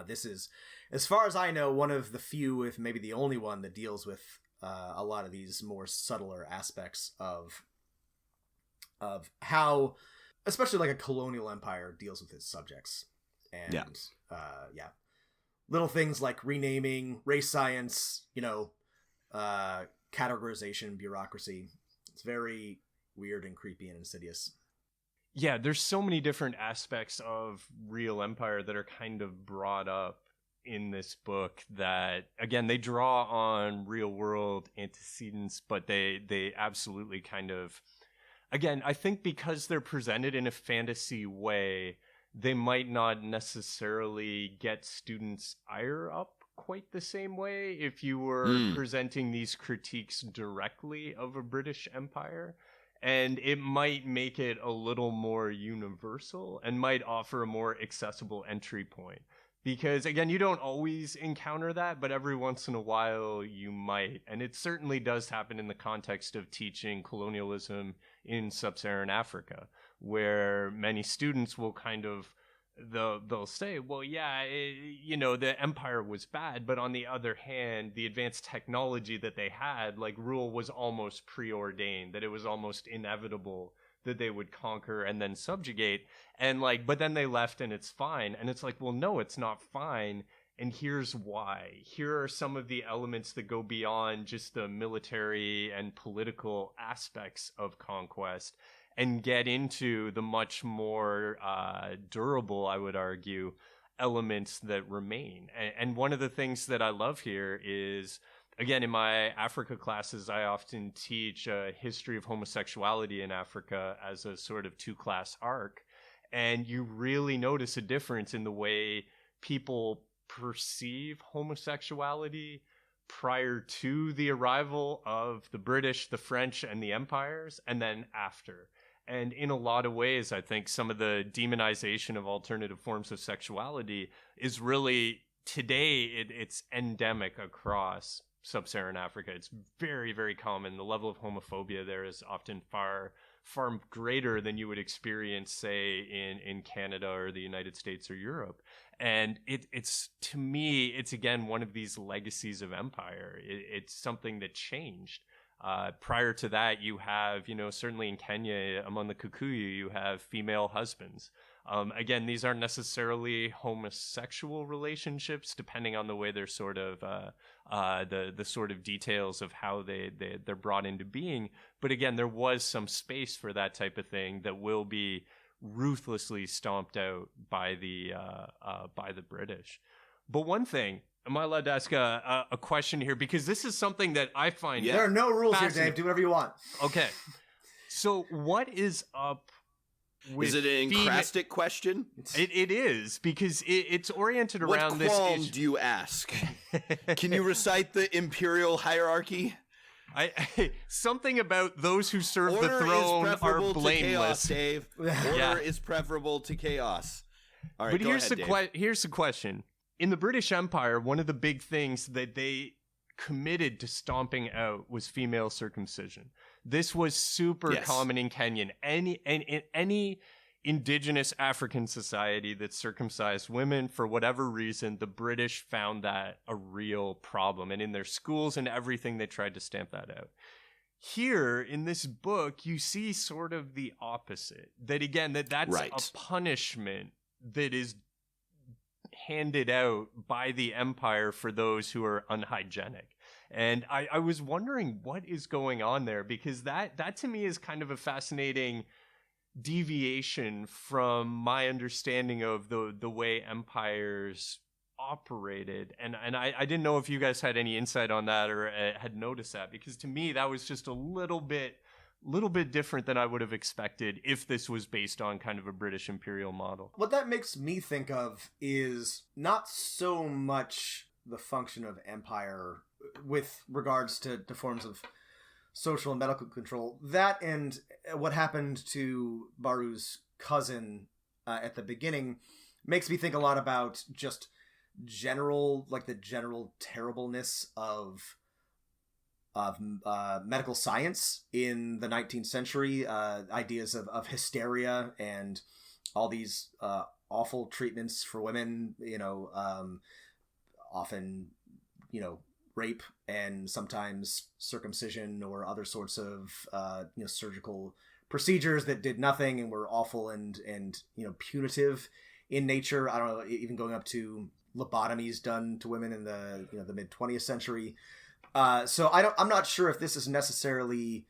this is, as far as I know, one of the few, if maybe the only one, that deals with a lot of these more subtler aspects of how, especially like a colonial empire, deals with its subjects. And little things like renaming, race science, categorization, bureaucracy. It's very weird and creepy and insidious. Yeah, there's so many different aspects of real empire that are kind of brought up in this book that, again, they draw on real world antecedents, but they absolutely kind of, again, I think because they're presented in a fantasy way, they might not necessarily get students' ire up quite the same way if you were presenting these critiques directly of a British Empire. And it might make it a little more universal and might offer a more accessible entry point. Because, again, you don't always encounter that, but every once in a while you might. And it certainly does happen in the context of teaching colonialism in sub-Saharan Africa, where many students will kind of, they'll say, well, yeah, the empire was bad, but on the other hand, the advanced technology that they had, like rule, was almost preordained, that it was almost inevitable that they would conquer and then subjugate. And like, but then they left and it's fine. And it's like, well, no, it's not fine. And here's why. Here are some of the elements that go beyond just the military and political aspects of conquest and get into the much more durable, I would argue, elements that remain. And one of the things that I love here is, again, in my Africa classes, I often teach a history of homosexuality in Africa as a sort of two-class arc. And you really notice a difference in the way people perceive homosexuality prior to the arrival of the British, the French, and the empires, and then after. And in a lot of ways, I think some of the demonization of alternative forms of sexuality is really, today, it's endemic across sub-Saharan Africa. It's very, very common. The level of homophobia there is often far, far greater than you would experience, say, in Canada or the United States or Europe. And it's, to me, it's, again, one of these legacies of empire. It's something that changed. Prior to that, you have, certainly in Kenya, among the Kikuyu, you have female husbands. Again, these aren't necessarily homosexual relationships, depending on the way they're sort of the sort of details of how they're brought into being. But again, there was some space for that type of thing that will be ruthlessly stomped out by the British. But one thing, am I allowed to ask a question here? Because this is something that I find There are no rules here, Dave. Do whatever you want. Okay. So what is up with... Is it an encrastic question? It is, because it's oriented around this issue. What qualm do you ask? Can you recite the imperial hierarchy? Something about those who serve Order the throne are blameless. To chaos, Dave. Order is preferable to chaos. All right, but here's the question. In the British Empire, one of the big things that they committed to stomping out was female circumcision. This was super common in Kenya. Any indigenous African society that circumcised women, for whatever reason, the British found that a real problem. And in their schools and everything, they tried to stamp that out. Here, in this book, you see sort of the opposite. That, again, that's a punishment that is handed out by the empire for those who are unhygienic. And I was wondering what is going on there, because that to me is kind of a fascinating deviation from my understanding of the way empires operated. And I didn't know if you guys had any insight on that or had noticed that, because to me that was just a little bit different than I would have expected if this was based on kind of a British imperial model. What that makes me think of is not so much the function of empire with regards to forms of social and medical control. That and what happened to Baru's cousin at the beginning makes me think a lot about just the general terribleness of medical science in the 19th century, ideas of hysteria and all these awful treatments for women, often, rape and sometimes circumcision or other sorts of, surgical procedures that did nothing and were awful and punitive in nature. I don't know, even going up to lobotomies done to women in the mid 20th century. So I'm not sure if this is necessarily,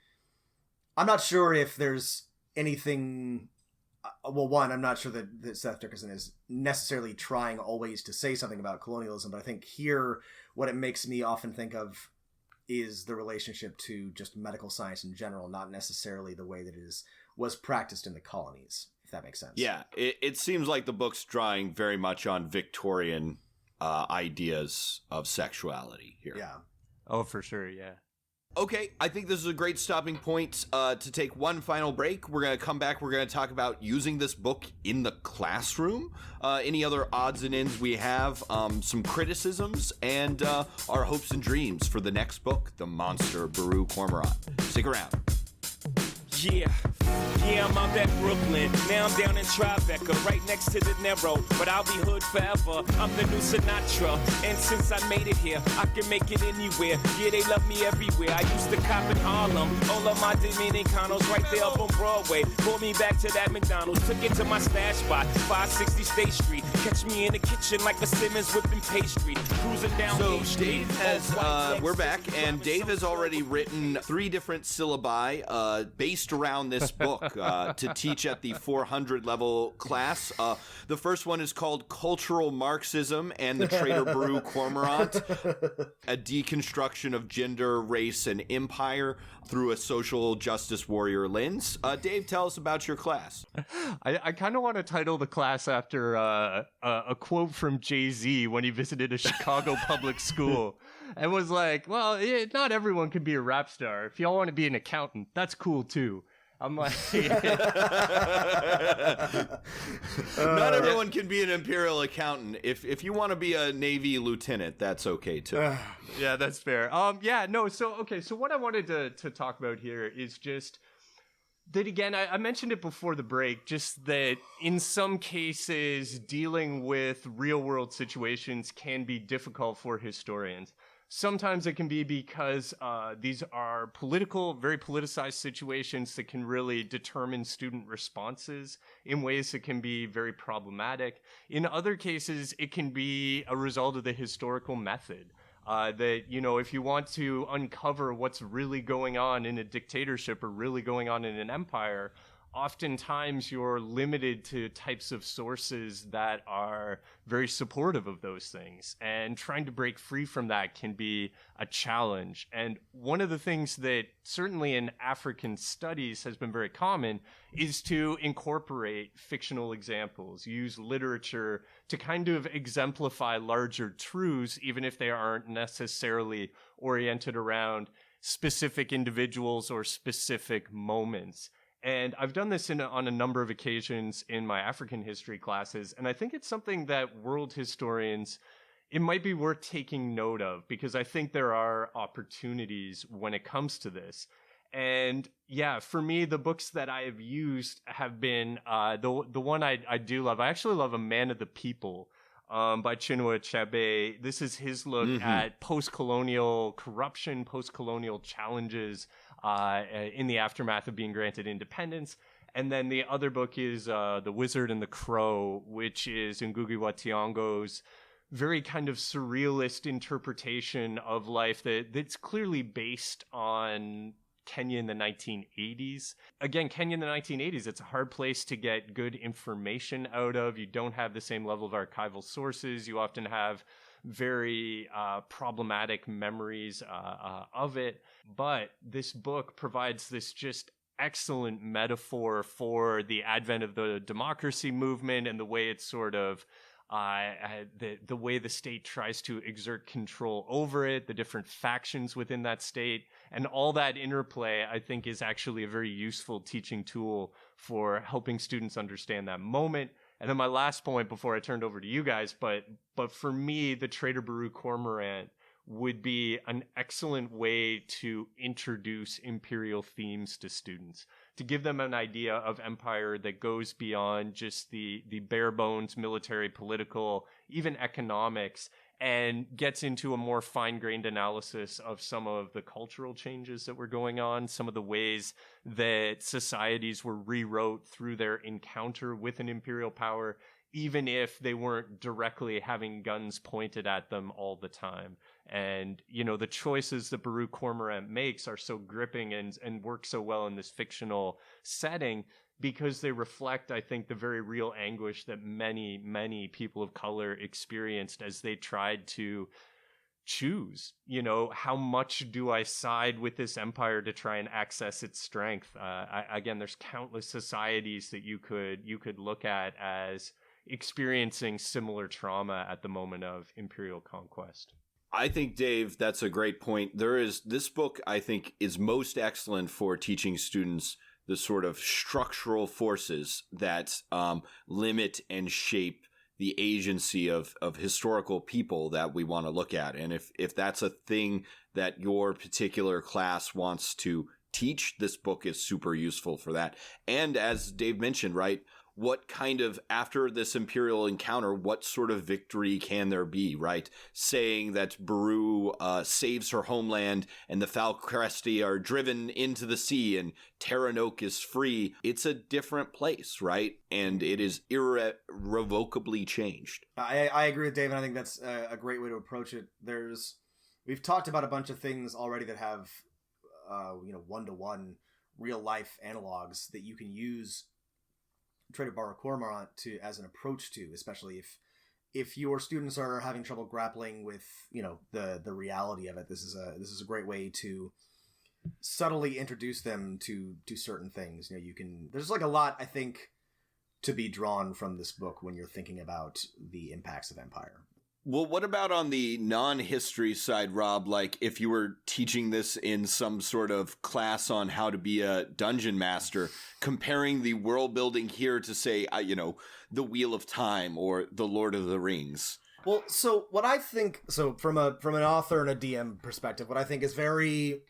I'm not sure if there's anything, well, one, I'm not sure that Seth Dickinson is necessarily trying always to say something about colonialism, but I think here what it makes me often think of is the relationship to just medical science in general, not necessarily the way that it was practiced in the colonies, if that makes sense. Yeah, it seems like the book's drawing very much on Victorian ideas of sexuality here. Yeah. Oh, for sure, yeah. Okay, I think this is a great stopping point to take one final break. We're going to come back. We're going to talk about using this book in the classroom, any other odds and ends we have, some criticisms, and our hopes and dreams for the next book, The Monster Baru Cormorant. Stick around. Yeah, I'm out at Brooklyn. Now I'm down in Tribeca, right next to the Narrow. But I'll be hood forever. I'm the new Sinatra. And since I made it here, I can make it anywhere. Yeah, they love me everywhere. I used to cop in Harlem. All of my Dominicanos right there up on Broadway. Pulled me back to that McDonald's. Took it to my stash spot, 560 State Street. Catch me in the kitchen like a Simmons whipping pastry. Cruising down So Dave has, we're back, and Dave has already written 3 different syllabi based around this book to teach at the 400 level class. The first one is called Cultural Marxism and the Traitor Baru Cormorant, a deconstruction of gender, race, and empire through a social justice warrior lens. Dave, tell us about your class. I kind of want to title the class after a quote from Jay-Z when he visited a Chicago public school and was like, well, not everyone can be a rap star. If y'all want to be an accountant, that's cool too. I'm like, not everyone can be an imperial accountant. If you want to be a Navy lieutenant, that's okay too. Yeah, that's fair. So what I wanted to talk about here is just that, again, I mentioned it before the break, just that in some cases dealing with real world situations can be difficult for historians. Sometimes it can be because these are political, very politicized situations that can really determine student responses in ways that can be very problematic. In other cases, it can be a result of the historical method. That, you know, if you want to uncover what's really going on in a dictatorship or really going on in an empire, oftentimes you're limited to types of sources that are very supportive of those things. And trying to break free from that can be a challenge. And one of the things that certainly in African studies has been very common is to incorporate fictional examples, use literature to kind of exemplify larger truths, even if they aren't necessarily oriented around specific individuals or specific moments. And I've done this on a number of occasions in my African history classes, and I think it's something that world historians, it might be worth taking note of, because I think there are opportunities when it comes to this. And yeah, for me, the books that I have used have been the one I do love. I actually love A Man of the People by Chinua Achebe. This is his look at post-colonial corruption, post-colonial challenges in the aftermath of being granted independence. And then the other book is The Wizard and the Crow, which is Ngugi wa Thiong'o's very kind of surrealist interpretation of life that's clearly based on Kenya in the 1980s. Again, Kenya in the 1980s, it's a hard place to get good information out of. You don't have the same level of archival sources. You often have very problematic memories of it. But this book provides this just excellent metaphor for the advent of the democracy movement and the way it's sort of the way the state tries to exert control over it, the different factions within that state, and all that interplay, I think, is actually a very useful teaching tool for helping students understand that moment. And then my last point before I turned over to you guys, but for me, the Traitor Baru Cormorant would be an excellent way to introduce imperial themes to students, to give them an idea of empire that goes beyond just the bare bones military, political, even economics, and gets into a more fine-grained analysis of some of the cultural changes that were going on, some of the ways that societies were rewrote through their encounter with an imperial power, even if they weren't directly having guns pointed at them all the time. And, you know, the choices that Baru Cormorant makes are so gripping and work so well in this fictional setting because they reflect, I think, the very real anguish that many, many people of color experienced as they tried to choose, you know, how much do I side with this empire to try and access its strength? Again, there's countless societies that you could look at as experiencing similar trauma at the moment of imperial conquest. I think, Dave, that's a great point. This book, I think, is most excellent for teaching students the sort of structural forces that limit and shape the agency of historical people that we want to look at. And if that's a thing that your particular class wants to teach, this book is super useful for that. And as Dave mentioned, right, what kind of, after this imperial encounter, what sort of victory can there be, right? Saying that Baru saves her homeland and the Falcresti are driven into the sea and Terranok is free. It's a different place, right? And it is irrevocably changed. I agree with Dave, and I think that's a great way to approach it. We've talked about a bunch of things already that have, one-to-one real life analogs that you can use Traitor Baru Cormorant as an approach to, especially if your students are having trouble grappling with, you know, the reality of it. This is a great way to subtly introduce them to certain things. You know, there's like a lot, I think, to be drawn from this book when you're thinking about the impacts of empire. Well, what about on the non-history side, Rob? Like if you were teaching this in some sort of class on how to be a dungeon master, comparing the world building here to, say, The Wheel of Time or The Lord of the Rings. Well, so what I think, from an author and a DM perspective, what I think is very,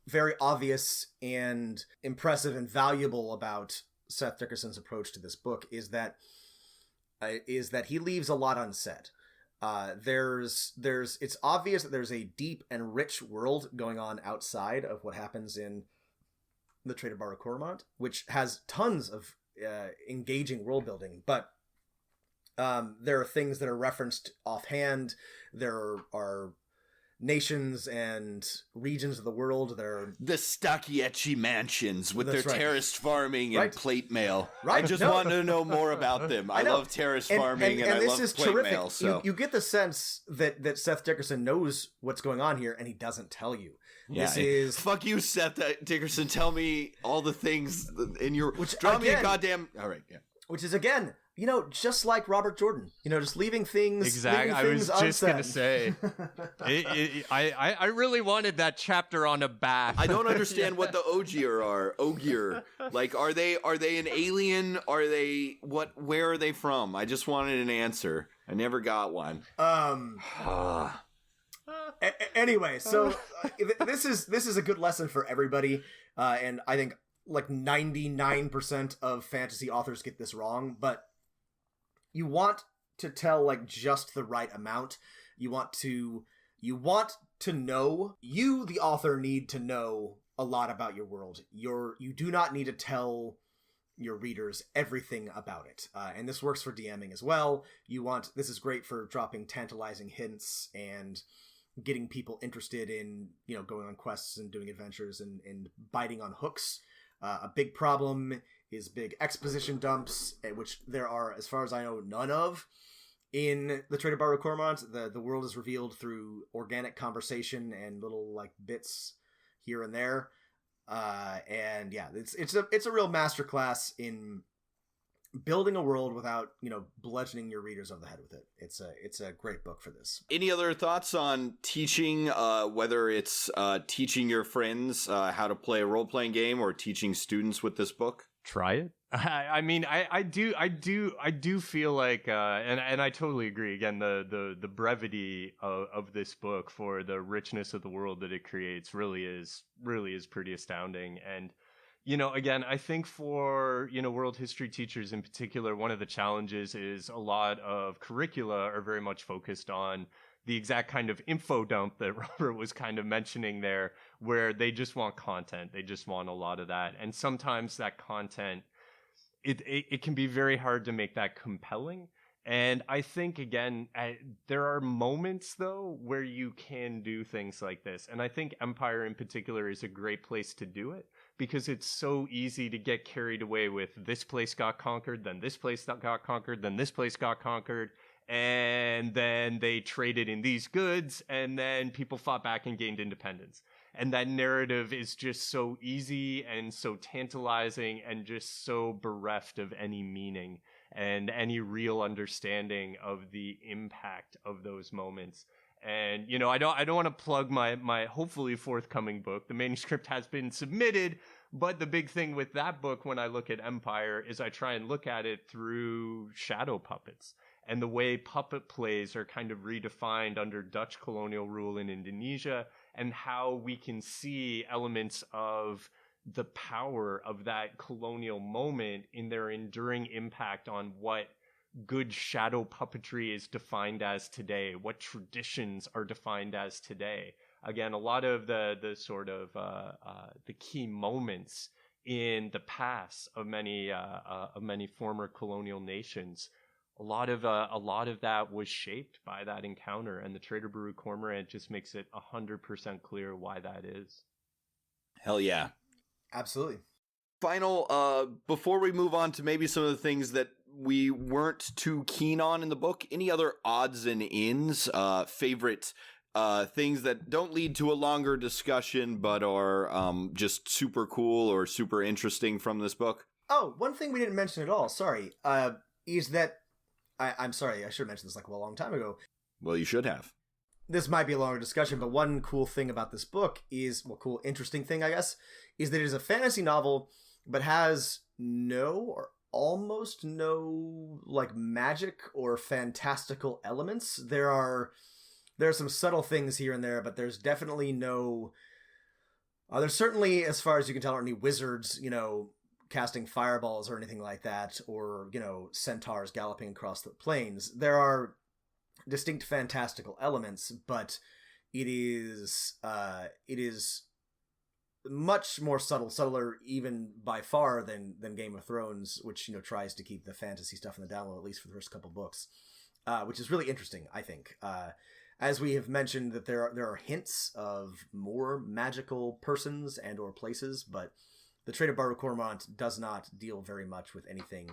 very obvious and impressive and valuable about Seth Dickinson's approach to this book is that he leaves a lot unsaid. It's obvious that there's a deep and rich world going on outside of what happens in the Traitor Baru Cormorant, which has tons of engaging world building, but there are things that are referenced offhand. There are nations and regions of the world that are the Stacchiecci mansions with their That's right. terraced farming and Right. plate mail. Right. I just No. wanted to know more about them. I know. love terrace farming and I this love is plate terrific. mail. So You get the sense that Seth Dickinson knows what's going on here, and he doesn't tell you. yeah, This is fuck you, Seth Dickinson. Tell me all the things in your. Draw me a again- goddamn. All right, yeah. which is again, just like Robert Jordan, just leaving things. Exactly. leaving I was things just gonna unsaid. say, I really wanted that chapter on a bat. I don't understand what the Ogier are. Ogier, like, are they an alien? Are they what? Where are they from? I just wanted an answer. I never got one. Anyway, so this is a good lesson for everybody, and I think like 99% of fantasy authors get this wrong, but you want to tell like just the right amount. You want to know, you, the author, need to know a lot about your world. You do not need to tell your readers everything about it. And this works for DMing as well. This is great for dropping tantalizing hints and getting people interested in, going on quests and doing adventures and biting on hooks. A big problem is big exposition dumps, which there are, as far as I know, none of in the Traitor Baru Cormorant. The world is revealed through organic conversation and little like bits here and there. And yeah, it's a real masterclass in building a world without bludgeoning your readers over the head with it. It's a great book for this. Any other thoughts on teaching, whether it's teaching your friends how to play a role-playing game or teaching students with this book? Try it. I mean, I do feel like, and I totally agree. Again, the brevity of this book for the richness of the world that it creates really is pretty astounding. And again, I think for world history teachers in particular, one of the challenges is a lot of curricula are very much focused on the exact kind of info dump that Robert was kind of mentioning there, where they just want content. They just want a lot of that. And sometimes that content, it can be very hard to make that compelling. And I think, again, there are moments, though, where you can do things like this. And I think Empire in particular is a great place to do it, because it's so easy to get carried away with this place got conquered, then this place got conquered, then this place got conquered. And then they traded in these goods, and then people fought back and gained independence. And that narrative is just so easy and so tantalizing and just so bereft of any meaning and any real understanding of the impact of those moments. And, I don't want to plug my hopefully forthcoming book. The manuscript has been submitted, but the big thing with that book, when I look at Empire, is I try and look at it through shadow puppets. And the way puppet plays are kind of redefined under Dutch colonial rule in Indonesia, and how we can see elements of the power of that colonial moment in their enduring impact on what good shadow puppetry is defined as today, what traditions are defined as today. Again, a lot of the sort of the key moments in the past of many former colonial nations. A lot of that was shaped by that encounter, and the Traitor Baru Cormorant just makes it 100% clear why that is. Hell yeah. Absolutely. Final, before we move on to maybe some of the things that we weren't too keen on in the book, any other odds and ends, favorite things that don't lead to a longer discussion but are just super cool or super interesting from this book? Oh, one thing we didn't mention at all, sorry, is that I'm sorry, I should have mentioned this like a long time ago. Well, you should have. This might be a longer discussion, but one cool thing about this book is, interesting thing, I guess, is that it is a fantasy novel, but has no or almost no like magic or fantastical elements. There are some subtle things here and there, but there's definitely no. There's certainly, as far as you can tell, aren't any wizards, casting fireballs or anything like that, or centaurs galloping across the plains. There are distinct fantastical elements, but it is much more subtler even by far than Game of Thrones, which, tries to keep the fantasy stuff in the down low, at least for the first couple books, which is really interesting, I think. As we have mentioned, that there are hints of more magical persons and or places, but the Traitor Baru Cormorant does not deal very much with anything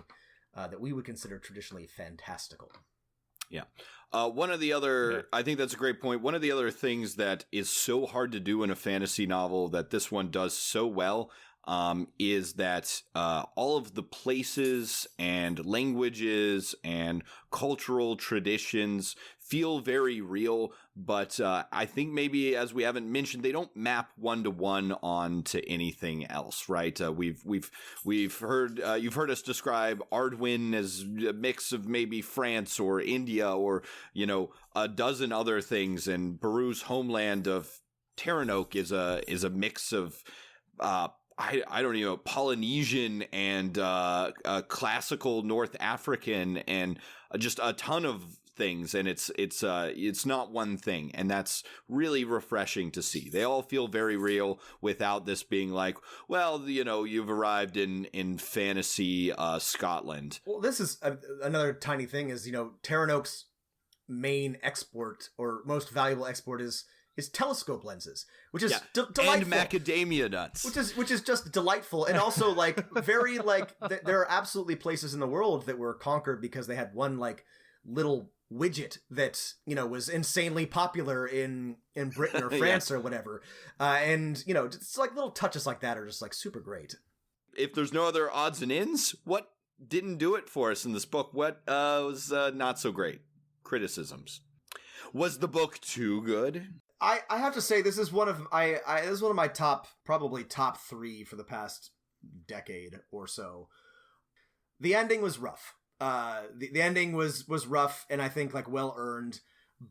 that we would consider traditionally fantastical. Yeah. One of the other, I think that's a great point. One of the other things that is so hard to do in a fantasy novel that this one does so well is that all of the places and languages and cultural traditions feel very real, but I think maybe, as we haven't mentioned, they don't map one-to-one onto anything else, right? We've heard you've heard us describe Ardenwein as a mix of maybe France or India or a dozen other things, and Baru's homeland of Terranoke is a mix of I don't know, Polynesian and classical North African and just a ton of things, and it's not one thing, and that's really refreshing to see. They all feel very real without this being like, well, you've arrived in fantasy Scotland. Well, this is another tiny thing is, Terranoke's main export or most valuable export is telescope lenses, which is delightful. And macadamia nuts, which is just delightful, and also very there are absolutely places in the world that were conquered because they had one little widget that was insanely popular in Britain or France or whatever, and it's little touches like that are just super great. If there's no other odds and ends, what didn't do it for us in this book? What was not so great? Criticisms. Was the book too good? I have to say this is one of my probably top 3 for the past decade or so. The ending was rough. The ending was rough, and I think well earned,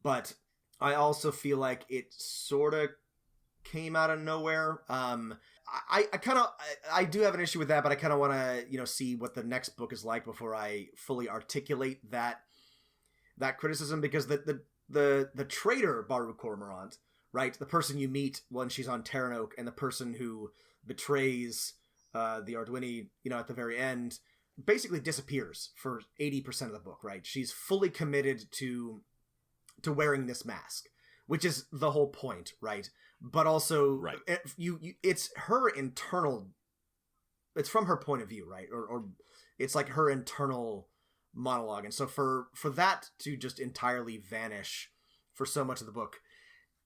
but I also feel like it sort of came out of nowhere. I do have an issue with that, but I kind of want to see what the next book is like before I fully articulate that criticism, because the traitor Baru Cormorant, right? The person you meet when she's on Terranoke, and the person who betrays the Ardenwein, at the very end, basically disappears for 80% of the book, right? She's fully committed to wearing this mask, which is the whole point, right? But also, right. It's her internal. It's from her point of view, right? Or it's her internal monologue, and so for that to just entirely vanish for so much of the book,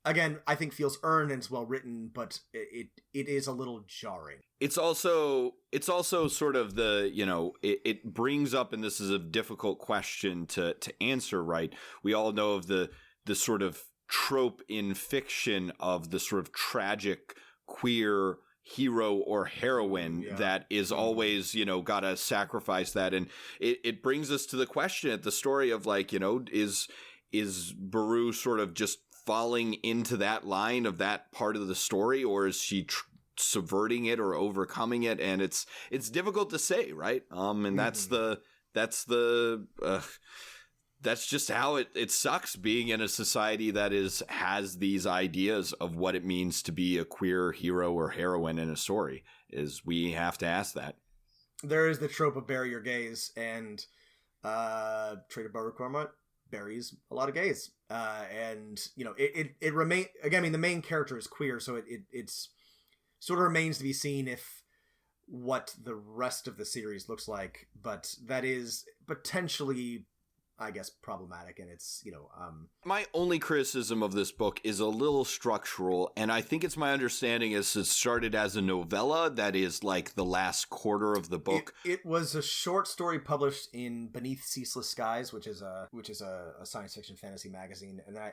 again, I think feels earned and it's well written, but it is a little jarring. It's also sort of it brings up, and this is a difficult question to answer, right? We all know of the sort of trope in fiction of the sort of tragic queer hero or heroine that is always, gotta sacrifice that. And it brings us to the question at the story of is Baru sort of just falling into that line of that part of the story, or is she subverting it or overcoming it? And it's difficult to say, right? And that's just how it sucks being in a society that has these ideas of what it means to be a queer hero or heroine in a story. Is we have to ask that. There is the trope of bury your gays, and Traitor Baru Cormorant buries a lot of gays, and it remain again. I mean, the main character is queer, so it's sort of remains to be seen if what the rest of the series looks like. But that is potentially, I guess, problematic, and it's my only criticism of this book is a little structural, and I think it's my understanding is it started as a novella that is the last quarter of the book. It was a short story published in Beneath Ceaseless Skies, which is a science fiction fantasy magazine, and I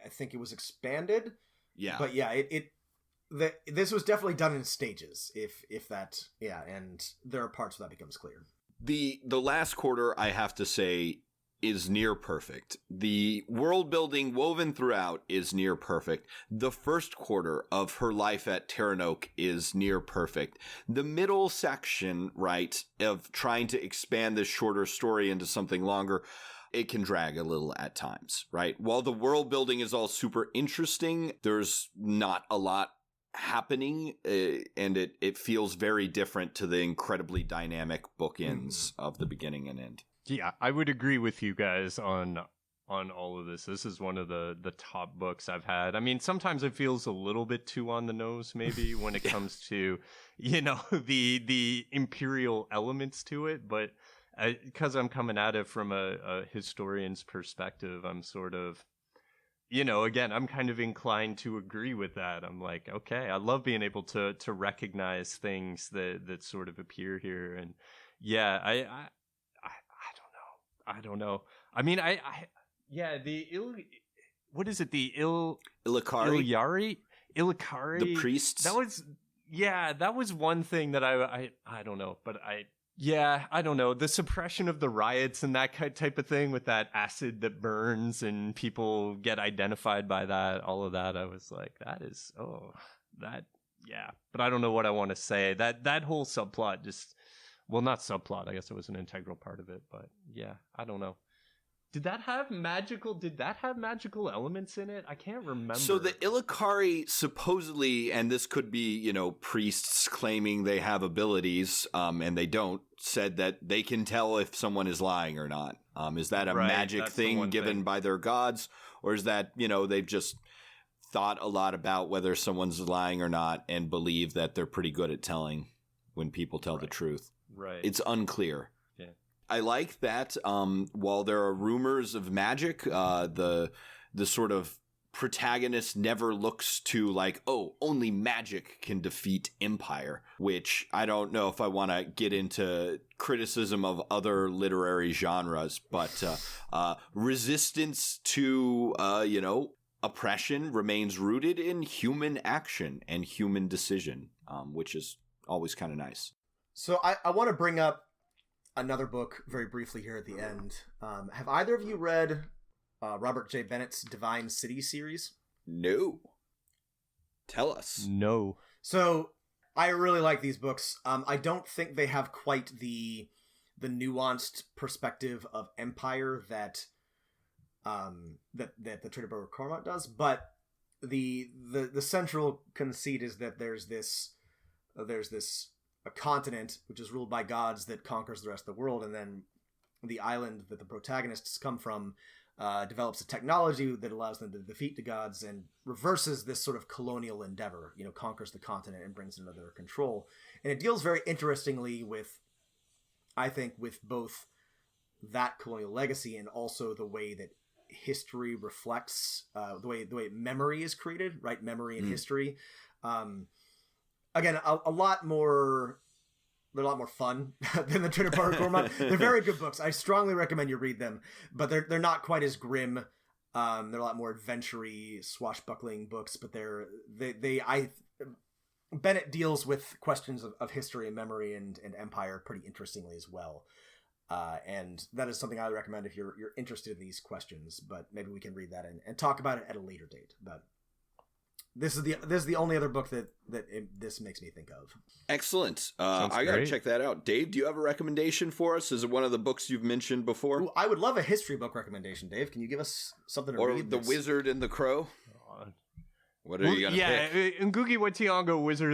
think it was expanded. Yeah, but yeah, this was definitely done in stages, if that, and there are parts where that becomes clear. The last quarter, I have to say, is near perfect. The world building woven throughout is near perfect. The first quarter of her life at Terranoke is near perfect. The middle section, right, of trying to expand this shorter story into something longer, it can drag a little at times, right? While the world building is all super interesting, there's not a lot happening, and it feels very different to the incredibly dynamic bookends of the beginning and end. Yeah, I would agree with you guys on all of this. This is one of the top books I've had. I mean, sometimes it feels a little bit too on the nose, maybe, when it comes to, you know, the imperial elements to it. But because I'm coming at it from a historian's perspective, I'm sort of, you know, again, I'm kind of inclined to agree with that. I'm like, okay, I love being able to recognize things that sort of appear here. And yeah, I don't know. I mean, yeah, what is it? The Illikari? Illikari? The priests? That was one thing that I don't know, but I don't know. The suppression of the riots and that type of thing with that acid that burns and people get identified by that, all of that. I was like, but I don't know what I want to say. That whole subplot not subplot. I guess it was an integral part of it, but yeah, I don't know. Did that have magical elements in it? I can't remember. So the Illikari supposedly, and this could be, you know, priests claiming they have abilities, and they don't, said that they can tell if someone is lying or not. Is that a magic thing given by their gods? Or is that, you know, they've just thought a lot about whether someone's lying or not and believe that they're pretty good at telling when people tell the truth? Right. It's unclear. I like that while there are rumors of magic, the sort of protagonist never looks to like, oh, only magic can defeat empire, which I don't know if I want to get into criticism of other literary genres, but resistance to, you know, oppression remains rooted in human action and human decision, which is always kind of nice. So I want to bring up another book very briefly here at the end. Have either of you read Robert J. Bennett's Divine City series? No. Tell us. No. So I really like these books. I don't think they have quite the nuanced perspective of empire that the Traitor Baru Cormorant does, but the central conceit is that there's this a continent which is ruled by gods that conquers the rest of the world, and then the island that the protagonists come from develops a technology that allows them to defeat the gods and reverses this sort of colonial endeavor, you know, conquers the continent and brings it under their control. And it deals very interestingly with, I think, with both that colonial legacy and also the way that history reflects the way memory is created, right? Memory and history. Again, they're a lot more fun than the Traitor Baru Cormorant. They're very good books. I strongly recommend you read them, but they're not quite as grim. They're a lot more adventure-y, swashbuckling books, but Bennett deals with questions of history and memory and empire pretty interestingly as well. And that is something I would recommend if you're interested in these questions, but maybe we can read that and talk about it at a later date. But this is the only other book that this makes me think of. Excellent. I got to check that out. Dave, do you have a recommendation for us? Is it one of the books you've mentioned before? Ooh, I would love a history book recommendation, Dave. Can you give us something to read? Or The Wizard and the Crow? What are you going to pick? Yeah, Ngugi wa Thiong'o, Wizard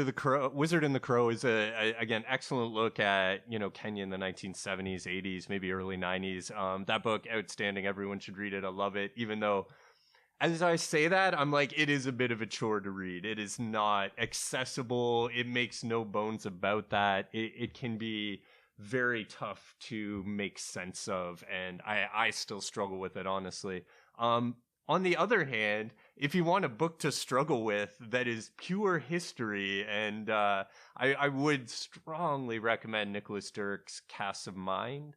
and the Crow is again excellent look at, you know, Kenya in the 1970s, 80s, maybe early 90s. That book, outstanding. Everyone should read it. I love it. Even though, as I say that, I'm like, it is a bit of a chore to read. It is not accessible. It makes no bones about that. It can be very tough to make sense of, and I still struggle with it, honestly. On the other hand, if you want a book to struggle with that is pure history, and I would strongly recommend Nicholas Dirk's Casts of Mind.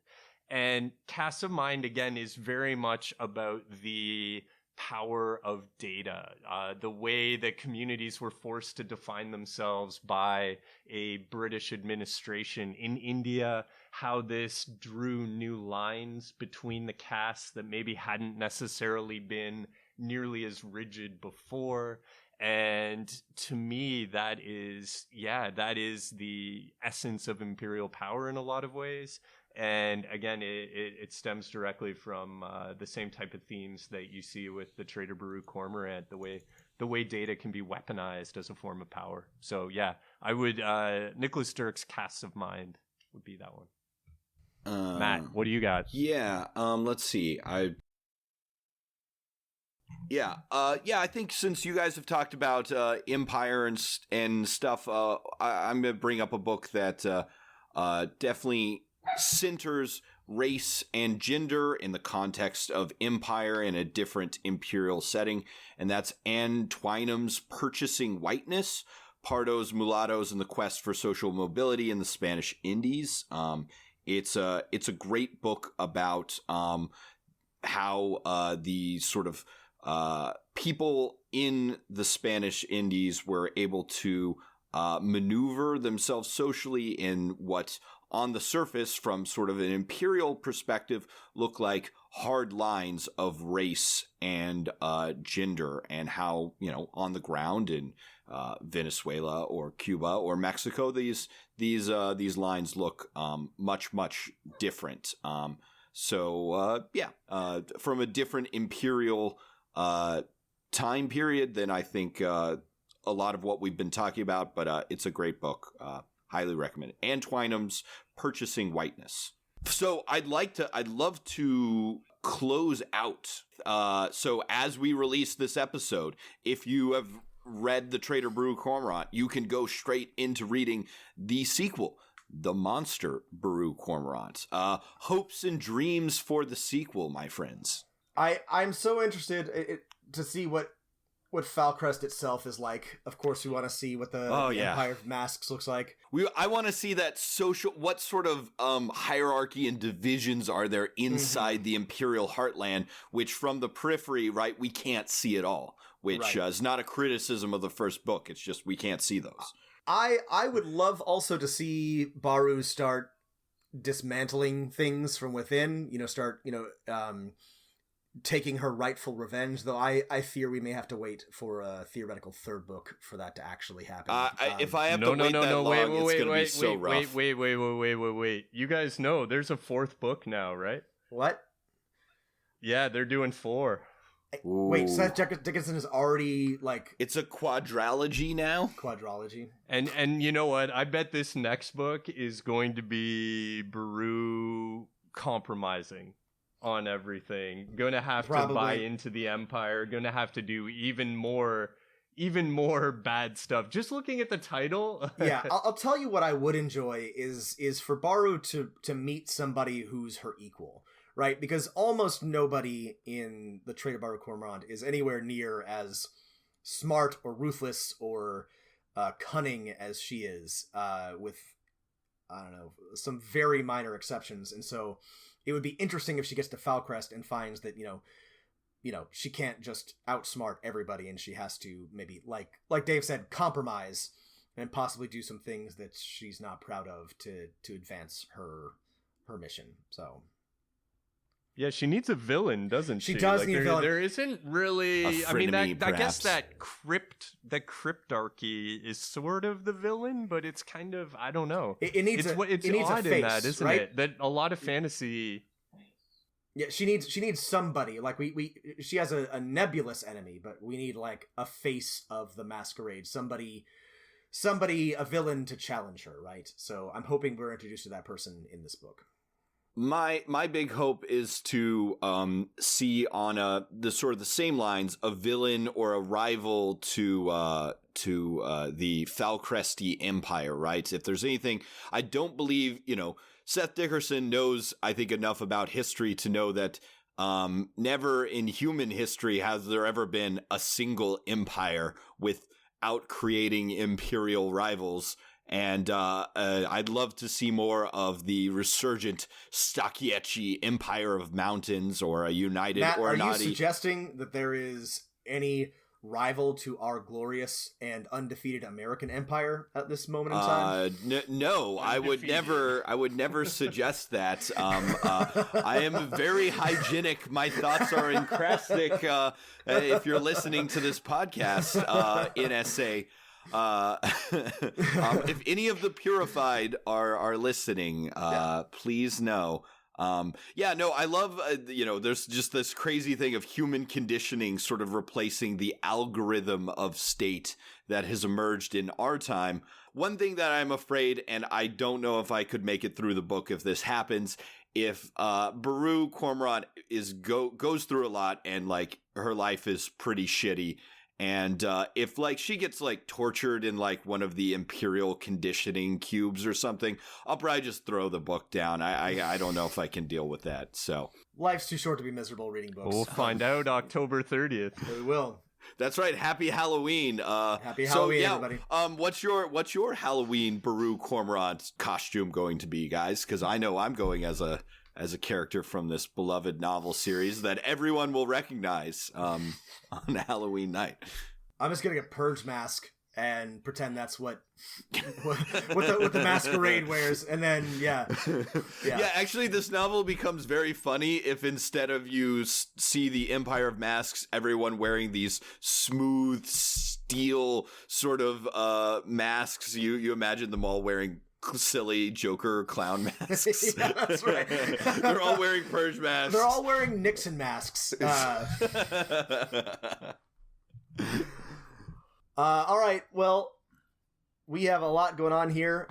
And Casts of Mind, again, is very much about the power of data, the way that communities were forced to define themselves by a British administration in India, how this drew new lines between the castes that maybe hadn't necessarily been nearly as rigid before. And to me, that is the essence of imperial power in a lot of ways. And again, it stems directly from the same type of themes that you see with the Traitor Baru Cormorant, the way data can be weaponized as a form of power. So yeah, I would Nicholas Dirk's Casts of Mind would be that one. Matt, what do you got? Yeah, let's see. I think since you guys have talked about Empire and stuff, I'm going to bring up a book that definitely centers race and gender in the context of Empire in a different imperial setting, and that's Anne Twynham's Purchasing Whiteness, Pardos, Mulattoes, and the Quest for Social Mobility in the Spanish Indies. It's a great book about how the sort of people in the Spanish Indies were able to maneuver themselves socially in what, on the surface, from sort of an imperial perspective, look like hard lines of race and gender, and how, on the ground in Venezuela or Cuba or Mexico, these lines look much different. From a different imperial time period than I think a lot of what we've been talking about, but it's a great book. Highly recommend it. Anne Twynham's Purchasing Whiteness. So I'd love to close out. So as we release this episode, if you have read The Traitor Baru Cormorant, you can go straight into reading the sequel, The Monster Baru Cormorant. Hopes and dreams for the sequel, my friends. I'm so interested to see what Falcrest itself is like. Of course, we want to see what the Empire of Masks looks like. I want to see that social. What sort of hierarchy and divisions are there inside the Imperial Heartland? Which, from the periphery, right, we can't see it all. Which is not a criticism of the first book. It's just we can't see those. I would love also to see Baru start dismantling things from within. Taking her rightful revenge, though I fear we may have to wait for a theoretical third book for that to actually happen. If I have to wait that long, it's going to be so rough. Wait. You guys know there's a fourth book now, right? What? Yeah, they're doing 4. Ooh. Wait, Seth Dickinson is already, It's a quadrilogy now? Quadrilogy. And you know what? I bet this next book is going to be Baru compromising on everything, gonna have to buy into the Empire, gonna have to do even more bad stuff. Just looking at the title. Yeah, I'll tell you what I would enjoy is for Baru to meet somebody who's her equal, right? Because almost nobody in the Traitor Baru Cormorant is anywhere near as smart or ruthless or cunning as she is, with, I don't know, some very minor exceptions. And so it would be interesting if she gets to Falcrest and finds that, she can't just outsmart everybody, and she has to maybe, like Dave said, compromise and possibly do some things that she's not proud of to advance her mission. So yeah, she needs a villain, doesn't she? She does need a villain. There isn't really. I mean, I guess that cryptarchy is sort of the villain, but it's kind of, I don't know. It needs it's needs odd a face, in that, isn't right? it? That a lot of fantasy. Yeah, she needs somebody. Like she has a nebulous enemy, but we need a face of the masquerade, somebody, a villain to challenge her, right? So I'm hoping we're introduced to that person in this book. My big hope is to see on the sort of the same lines a villain or a rival to the Falcresti Empire, right? If there's anything, I don't believe, Seth Dickinson knows, I think, enough about history to know that never in human history has there ever been a single empire without creating imperial rivals. And I'd love to see more of the resurgent Stacchiacci Empire of Mountains, or a united Matt, Ornati. Are you suggesting that there is any rival to our glorious and undefeated American empire at this moment in time? No, I would never suggest that. I am very hygienic. My thoughts are encrastic. If you're listening to this podcast, NSA. If any of the purified are listening, please know. I love, there's just this crazy thing of human conditioning sort of replacing the algorithm of state that has emerged in our time. One thing that I'm afraid, and I don't know if I could make it through the book if this happens, if Baru Cormorant goes through a lot and like her life is pretty shitty, and if like she gets like tortured in like one of the imperial conditioning cubes or something, I'll probably just throw the book down. I don't know if I can deal with that. So life's too short to be miserable reading books. We'll find out October 30th. We will. That's right. Happy Halloween. Happy Halloween, everybody. What's your Halloween Baru Cormorant costume going to be, guys? Because I know I'm going as a character from this beloved novel series that everyone will recognize on Halloween night. I'm just getting a purge mask and pretend that's what the masquerade wears, and then yeah. Actually, this novel becomes very funny if instead of you see the Empire of Masks, everyone wearing these smooth steel sort of masks. You imagine them all wearing silly Joker clown masks. Yeah, that's right. They're all wearing purge masks. They're all wearing Nixon masks. All right. Well, we have a lot going on here.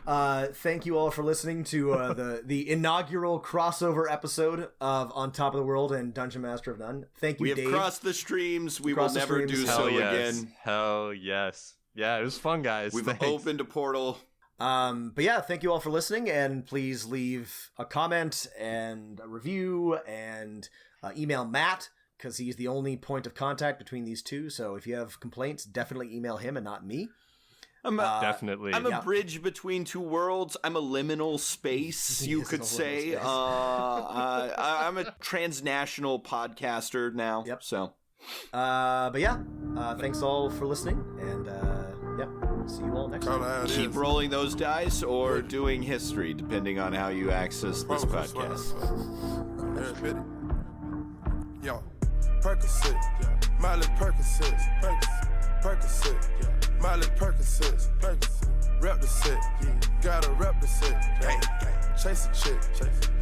Thank you all for listening to the inaugural crossover episode of On Top of the World and Dungeon Master of None. Thank you, Dave. We have crossed the streams. We will never do so again. Hell yes. Yeah, it was fun, guys. We've opened a portal. But yeah, thank you all for listening, and please leave a comment and a review, and email Matt, because he's the only point of contact between these two. So if you have complaints, definitely email him and not me. Definitely. I'm a bridge between two worlds. I'm a liminal space, you could say. I'm a transnational podcaster now. Yep. So, but yeah, thanks all for listening, and see you all next time. Keep rolling those dice or doing history, depending on how you access this podcast. Yo, Percocet, Miley Percocet, Miley Percocet, rep the set, gotta rep the set, chase a chick,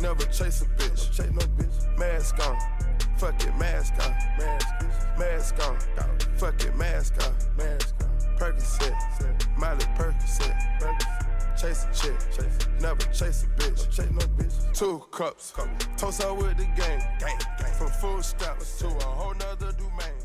never chase a bitch, chase no bitch, mask on, fuck it, mask on, mask on, fuck it, mask on, Percocet, Miley Percocet, chase a chick, never chase a bitch, chase no bitch, 2 cups, toast out with the gang, from food stamps to a whole nother domain.